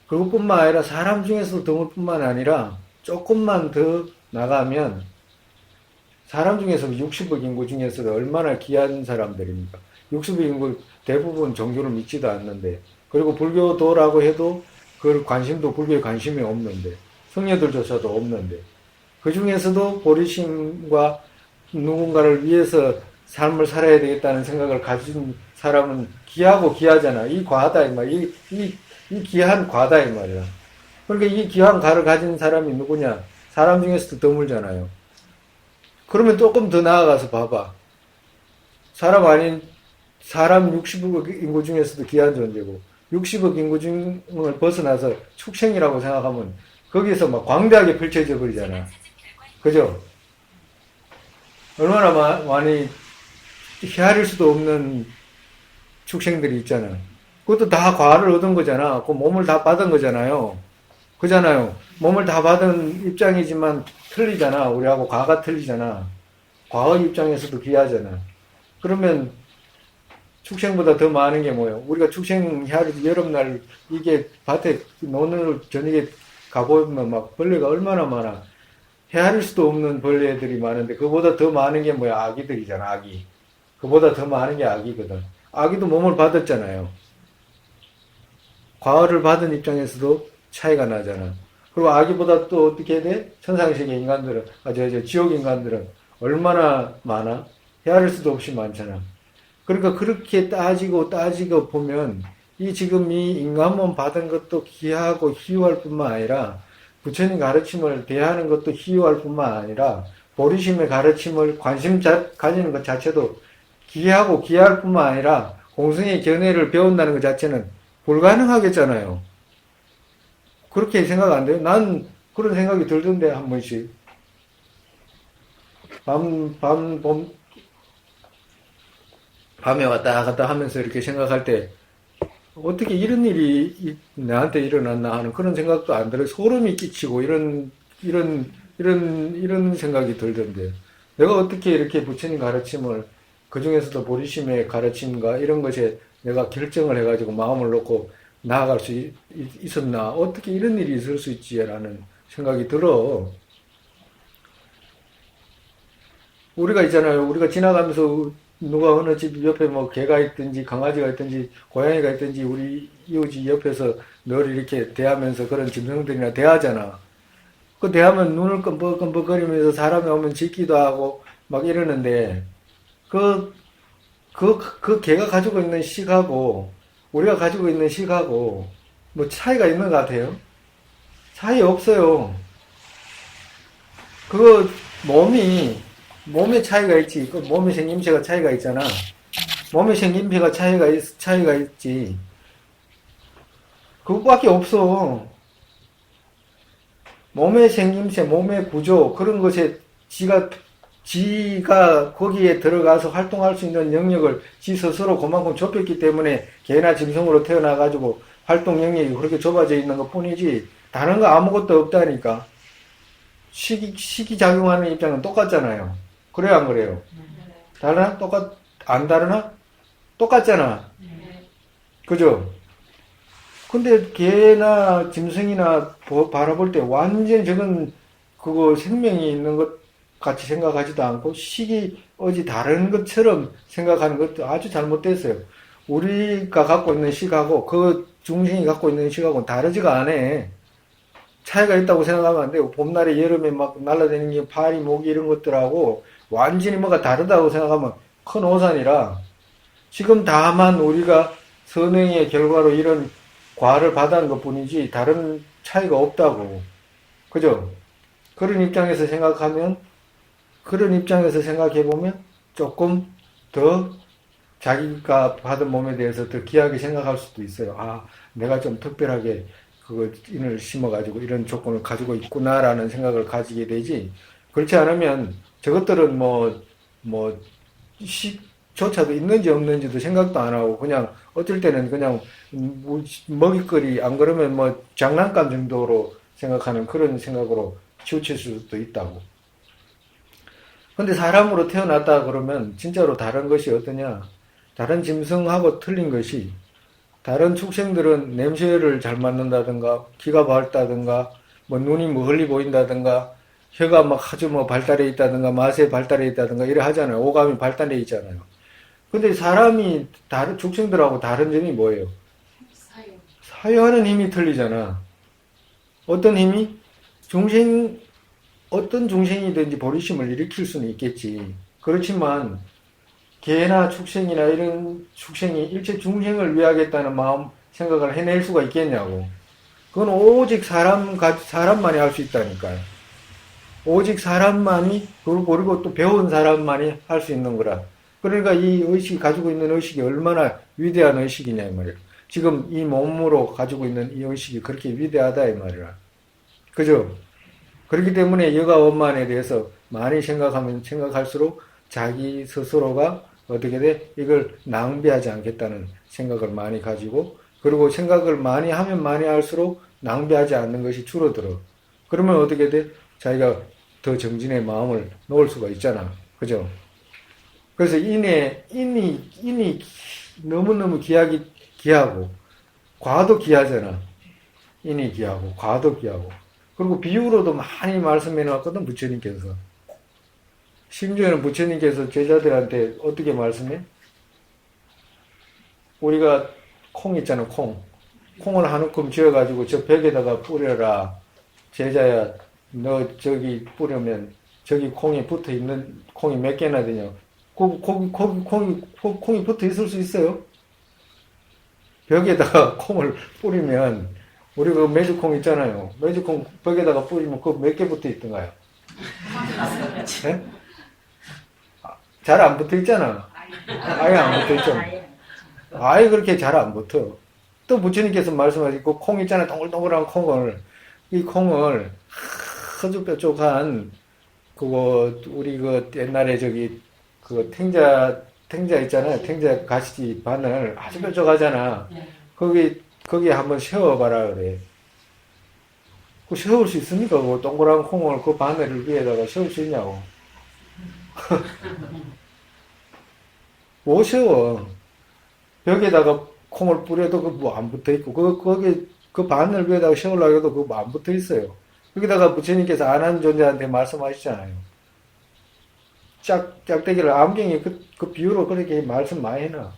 그것뿐만 아니라 사람 중에서도 드물 뿐만 아니라 조금만 더 나가면 사람 중에서 60억 인구 중에서도 얼마나 귀한 사람들입니까? 60억 인구 대부분 종교를 믿지도 않는데, 그리고 불교도라고 해도 그 관심도 불교에 관심이 없는데, 성녀들조차도 없는데, 그 중에서도 보리심과 누군가를 위해서 삶을 살아야 되겠다는 생각을 가진 사람은 귀하고 귀하잖아. 이 과다, 이 말. 이 귀한 과다, 이 말이야. 그러니까 이 귀한 과를 가진 사람이 누구냐? 사람 중에서도 드물잖아요. 그러면 조금 더 나아가서 봐봐. 사람 60억 인구 중에서도 귀한 존재고, 60억 인구 중을 벗어나서 축생이라고 생각하면, 거기서 막 광대하게 펼쳐져 버리잖아. 그죠? 얼마나 많이 헤아릴 수도 없는 축생들이 있잖아. 그것도 다 과를 얻은 거잖아. 그 몸을 다 받은 거잖아요. 그잖아요. 몸을 다 받은 입장이지만 틀리잖아. 우리하고 과가 틀리잖아. 과의 입장에서도 귀하잖아. 그러면 축생보다 더 많은 게 뭐예요? 우리가 축생 헤아리 여름날 이게 밭에 논을 저녁에 가보면 막 벌레가 얼마나 많아. 헤아릴 수도 없는 벌레들이 많은데 그보다 더 많은 게 뭐야? 아기들이잖아, 아기. 그보다 더 많은 게 아기거든. 아기도 몸을 받았잖아요. 과를 받은 입장에서도 차이가 나잖아. 그리고 아기보다 또 어떻게 해야 돼? 천상세계 인간들은, 지옥 인간들은 얼마나 많아? 헤아릴 수도 없이 많잖아. 그러니까 그렇게 따지고 보면, 지금 이 인간몸 받은 것도 귀하고 희유할 뿐만 아니라, 부처님 가르침을 대하는 것도 희유할 뿐만 아니라, 보리심의 가르침을 관심 가지는 것 자체도 귀하고 귀할 뿐만 아니라, 공성의 견해를 배운다는 것 자체는 불가능하겠잖아요. 그렇게 생각 안 돼요? 난 그런 생각이 들던데, 한 번씩. 밤에 왔다 갔다 하면서 이렇게 생각할 때, 어떻게 이런 일이 나한테 일어났나 하는 그런 생각도 안 들어요. 소름이 끼치고, 이런 생각이 들던데. 내가 어떻게 이렇게 부처님 가르침을, 그 중에서도 보리심의 가르침과 이런 것에 내가 결정을 해가지고 마음을 놓고 나아갈 수 있었나? 어떻게 이런 일이 있을 수 있지라는 생각이 들어. 우리가 있잖아요. 우리가 지나가면서 누가 어느 집 옆에 뭐 개가 있든지 강아지가 있든지 고양이가 있든지 우리 이웃이 옆에서 늘 이렇게 대하면서 그런 짐승들이나 대하잖아. 그 대하면 눈을 끔뻑끔뻑거리면서 사람이 오면 짖기도 하고 막 이러는데 그 개가 가지고 있는 식하고 우리가 가지고 있는 식하고 뭐 차이가 있는 것 같아요? 차이 없어요. 그거 몸에 차이가 있지. 그 몸의 생김새가 차이가 있잖아. 몸의 생김새가 차이가 있지. 그것밖에 없어. 몸의 생김새, 몸의 구조, 그런 것에 지가 거기에 들어가서 활동할 수 있는 영역을 지 스스로 그만큼 좁혔기 때문에 개나 짐승으로 태어나가지고 활동 영역이 그렇게 좁아져 있는 것 뿐이지, 다른 거 아무것도 없다니까. 식이작용하는 입장은 똑같잖아요. 그래요, 안 그래요? 다르나? 안 다르나? 똑같잖아. 그죠? 근데 개나 짐승이나 바라볼 때 완전 저건 그거 생명이 있는 것 같이 생각하지도 않고 식이 어디 다른 것처럼 생각하는 것도 아주 잘못됐어요. 우리가 갖고 있는 식하고 그 중생이 갖고 있는 식하고는 다르지가 않아. 차이가 있다고 생각하면 안 돼요. 봄날에 여름에 막 날아다니는 게 파리, 모기 이런 것들하고 완전히 뭐가 다르다고 생각하면 큰 오산이라, 지금 다만 우리가 선행의 결과로 이런 과를 받은 것 뿐이지 다른 차이가 없다고. 그죠? 그런 입장에서 생각해보면 조금 더 자기가 받은 몸에 대해서 더 귀하게 생각할 수도 있어요. 아, 내가 좀 특별하게 그거 인을 심어가지고 이런 조건을 가지고 있구나라는 생각을 가지게 되지. 그렇지 않으면 저것들은 식조차도 있는지 없는지도 생각도 안 하고 그냥 어쩔 때는 그냥 먹잇거리, 안 그러면 뭐 장난감 정도로 생각하는 그런 생각으로 치우칠 수도 있다고. 근데 사람으로 태어났다 그러면 진짜로 다른 것이 어떠냐? 다른 짐승하고 틀린 것이, 다른 축생들은 냄새를 잘 맡는다든가, 귀가 밝다든가, 뭐 눈이 멀리 보인다든가, 혀가 막 아주 뭐 발달해 있다든가, 맛에 발달해 있다든가, 이래 하잖아요. 오감이 발달해 있잖아요. 근데 사람이 다른 축생들하고 다른 점이 뭐예요? 사유하는 힘이 틀리잖아. 어떤 힘이? 어떤 중생이든지 보리심을 일으킬 수는 있겠지. 그렇지만 개나 축생이나 이런 축생이 일체 중생을 위하겠다는 마음 생각을 해낼 수가 있겠냐고. 그건 오직 사람만이 할 수 있다니까요. 오직 사람만이, 그리고 또 배운 사람만이 할 수 있는 거라. 그러니까 이 의식이, 가지고 있는 의식이 얼마나 위대한 의식이냐 이 말이야. 지금 이 몸으로 가지고 있는 이 의식이 그렇게 위대하다 이 말이야. 그죠? 그렇기 때문에 여가 원만에 대해서 많이 생각할수록 자기 스스로가 어떻게 돼? 이걸 낭비하지 않겠다는 생각을 많이 가지고, 그리고 생각을 많이 하면 많이 할수록 낭비하지 않는 것이 줄어들어. 그러면 어떻게 돼? 자기가 더 정진의 마음을 놓을 수가 있잖아. 그죠? 그래서 인이 너무너무 귀하고, 과도 귀하잖아. 인이 귀하고, 과도 귀하고. 그리고 비유로도 많이 말씀해 놨거든, 부처님께서. 심지어는 부처님께서 제자들한테 어떻게 말씀해? 우리가 콩 있잖아, 콩. 콩을 한 움큼 쥐어가지고 저 벽에다가 뿌려라. 제자야, 너 저기 뿌리면 저기 콩이 붙어 있는 콩이 몇 개나 되냐? 콩이 붙어 있을 수 있어요? 벽에다가 콩을 뿌리면, 우리 그 메주콩 있잖아요. 메주콩 벽에다가 뿌리면 그거 몇 개 붙어 있던가요? 네? 잘 안 붙어 있잖아. 아예 안 붙어 있잖아. 아예 그렇게 잘 안 붙어. 또 부처님께서 말씀하시고, 콩 있잖아. 동글동글한 콩을, 이 콩을 아주 뾰족한, 그거, 우리 그 옛날에 그 탱자 있잖아요. 탱자 가시 바늘 아주 뾰족하잖아. 거기에 한번 세워봐라 그래. 그 세울 수 있습니까? 그 동그란 콩을 그 바늘을 위에다가 세울 수 있냐고. 못 세워. 벽에다가 콩을 뿌려도 그 뭐 안 붙어 있고, 거기 그 바늘 위에다가 세우려고 해도 그거 안 붙어 있어요. 여기다가 부처님께서 안 하는 존재한테 말씀하시잖아요. 짝대기를, 암경이 그 비유로 그렇게 말씀 많이 해놔.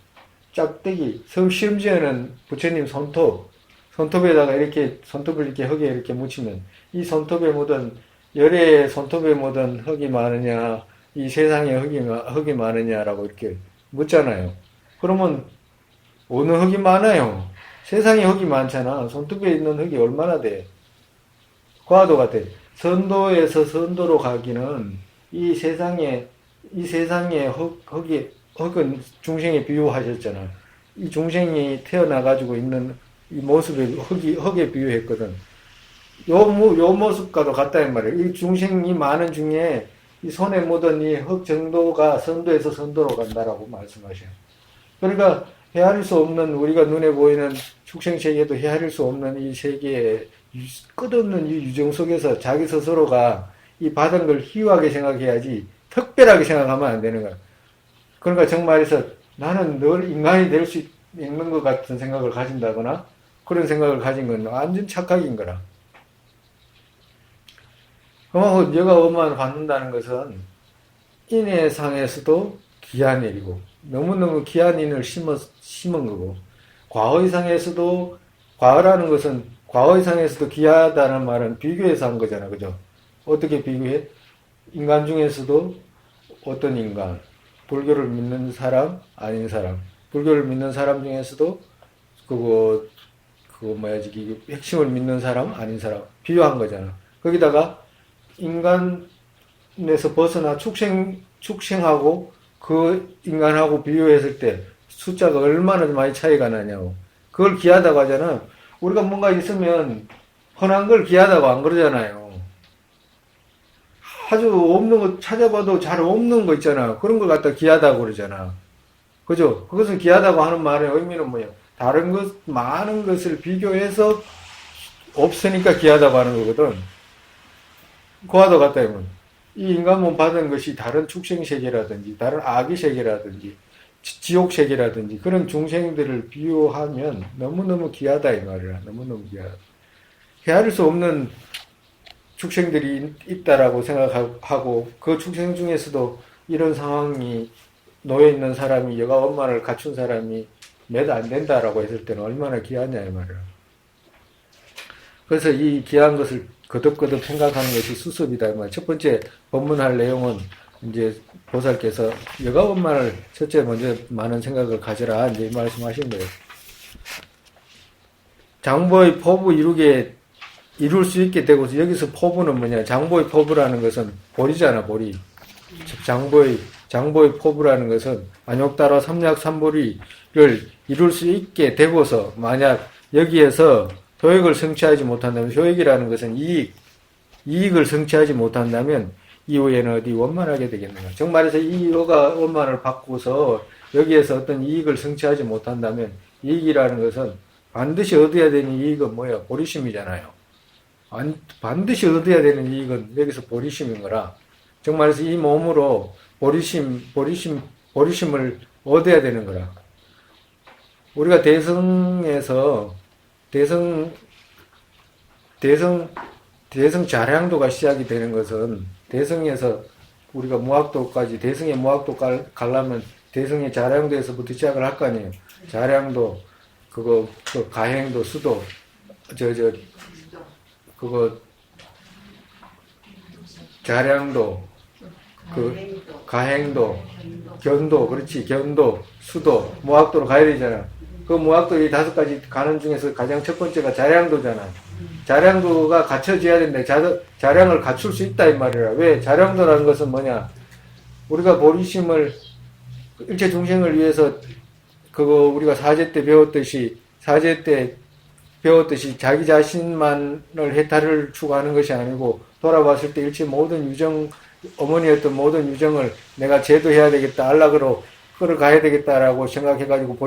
짝대기, 심지어는 부처님 손톱에다가 이렇게, 손톱을 이렇게 흙에 이렇게 묻히면, 이 손톱에 묻은, 열의 손톱에 묻은 흙이 많으냐, 이 세상에 흙이 많으냐라고 이렇게 묻잖아요. 그러면, 어느 흙이 많아요? 세상에 흙이 많잖아. 손톱에 있는 흙이 얼마나 돼? 과도 같아. 선도에서 선도로 가기는 이 세상에 흙은 중생에 비유하셨잖아. 이 중생이 태어나가지고 있는 이 모습에 흙에 비유했거든. 요 모습과도 같다, 이 말이에요. 이 중생이 많은 중에 이 손에 묻은 이 흙 정도가 선도에서 선도로 간다라고 말씀하셔요. 그러니까 헤아릴 수 없는, 우리가 눈에 보이는 축생세계도 헤아릴 수 없는 이 세계의 끝없는 이 유정 속에서 자기 스스로가 이 받은 걸 희유하게 생각해야지 특별하게 생각하면 안 되는 거야. 그러니까 정말에서 나는 늘 인간이 될 수 있는 것 같은 생각을 가진다거나 그런 생각을 가진 건 완전 착각인 거라. 그만큼 여가 원만을 받는다는 것은 인해상에서도 귀한 일이고 너무너무 귀한 인을 심은 거고, 과의상에서도, 과의라는 것은 과의상에서도 귀하다는 말은 비교해서 한 거잖아. 그죠? 어떻게 비교해? 인간 중에서도 어떤 인간, 불교를 믿는 사람, 아닌 사람, 불교를 믿는 사람 중에서도 그거 뭐야지, 핵심을 믿는 사람, 아닌 사람, 비교한 거잖아. 거기다가 인간에서 벗어나 축생하고 그 인간하고 비교했을 때 숫자가 얼마나 많이 차이가 나냐고. 그걸 귀하다고 하잖아. 우리가 뭔가 있으면 흔한 걸 귀하다고 안 그러잖아요. 아주 없는 거 찾아봐도 잘 없는 거 있잖아. 그런 걸 갖다 귀하다고 그러잖아. 그죠? 그것을 귀하다고 하는 말의 의미는 뭐야? 다른 것, 많은 것을 비교해서 없으니까 귀하다고 하는 거거든. 그와도 같다, 이건. 이 인간몸 받은 것이 다른 축생세계라든지, 다른 아기세계라든지, 지옥세계라든지, 그런 중생들을 비유하면 너무너무 귀하다, 이 말이야. 너무너무 귀하다. 헤아릴 수 없는 축생들이 있다라고 생각하고, 그 축생 중에서도 이런 상황이 놓여있는 사람이, 여가 원만을 갖춘 사람이 몇 안 된다라고 했을 때는 얼마나 귀하냐, 이 말이야. 그래서 이 귀한 것을 거듭거듭 생각하는 것이 수습이다. 첫 번째 법문할 내용은 이제 보살께서 여가 원만을 첫째 먼저 많은 생각을 가져라 이제 말씀하신 거예요. 장보의 포부 이룰 수 있게 되고, 여기서 포부는 뭐냐? 장보의 포부라는 것은 보리잖아, 보리. 장보의 포부라는 것은 안욕따라 삼약삼보리를 이룰 수 있게 되고서, 만약 여기에서 효익을 성취하지 못한다면, 효익이라는 것은 이익을 성취하지 못한다면 이후에는 어디 원만하게 되겠는가. 정말해서 이 여가 원만을 받고서 여기에서 어떤 이익을 성취하지 못한다면, 이익이라는 것은 반드시 얻어야 되는 이익은 뭐야? 보리심이잖아요. 반드시 얻어야 되는 이익은 여기서 보리심인 거라. 정말해서 이 몸으로 보리심을 얻어야 되는 거라. 우리가 대성 자량도가 시작이 되는 것은, 대성에서 우리가 무학도까지, 대성의 무학도 가려면 대성의 자량도에서부터 시작을 할 거 아니에요. 자량도, 그 가행도, 수도, 자량도, 가행도, 견도, 그렇지, 견도, 수도, 무학도로 가야 되잖아. 그 무학도 이 5가지 가는 중에서 가장 첫 번째가 자량도잖아. 자량도가 갖춰져야 된다. 자량을 갖출 수 있다, 이 말이라. 왜? 자량도라는 것은 뭐냐? 우리가 보리심을, 일체 중생을 위해서, 우리가 사제 때 배웠듯이 자기 자신만을 해탈을 추구하는 것이 아니고, 돌아봤을 때 일체 모든 유정, 어머니였던 모든 유정을 내가 제도해야 되겠다, 안락으로 끌어가야 되겠다라고 생각해가지고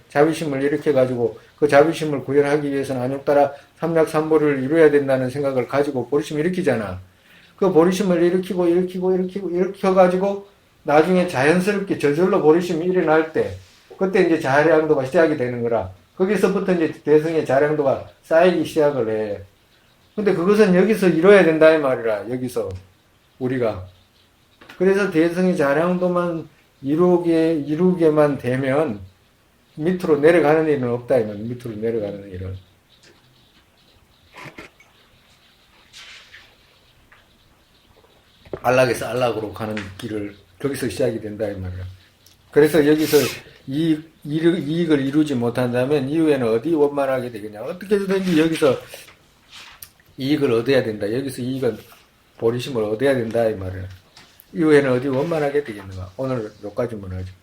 자비심을 일으켜가지고 그 자비심을 구현하기 위해서는 안욕따라 삼약삼보를 이루어야 된다는 생각을 가지고 보리심을 일으키잖아. 그 보리심을 일으켜가지고 나중에 자연스럽게 저절로 보리심이 일어날 때, 그때 이제 자량도가 시작이 되는 거라. 거기서부터 이제 대성의 자량도가 쌓이기 시작을 해. 근데 그것은 여기서 이뤄야 된다, 이 말이라. 여기서 우리가. 그래서 대성의 자량도만 이루게만 되면 밑으로 내려가는 일은 없다, 이만. 밑으로 내려가는 일은. 안락에서 안락으로 가는 길을 거기서 시작이 된다, 이 말이야. 그래서 여기서 이익을 이루지 못한다면 이후에는 어디 원만하게 되겠냐. 어떻게 해서든지 여기서 이익을 얻어야 된다. 여기서 이익은 보리심을 얻어야 된다, 이 말이야. 이후에는 어디 원만하게 되겠는가. 오늘 여기까지만 하죠.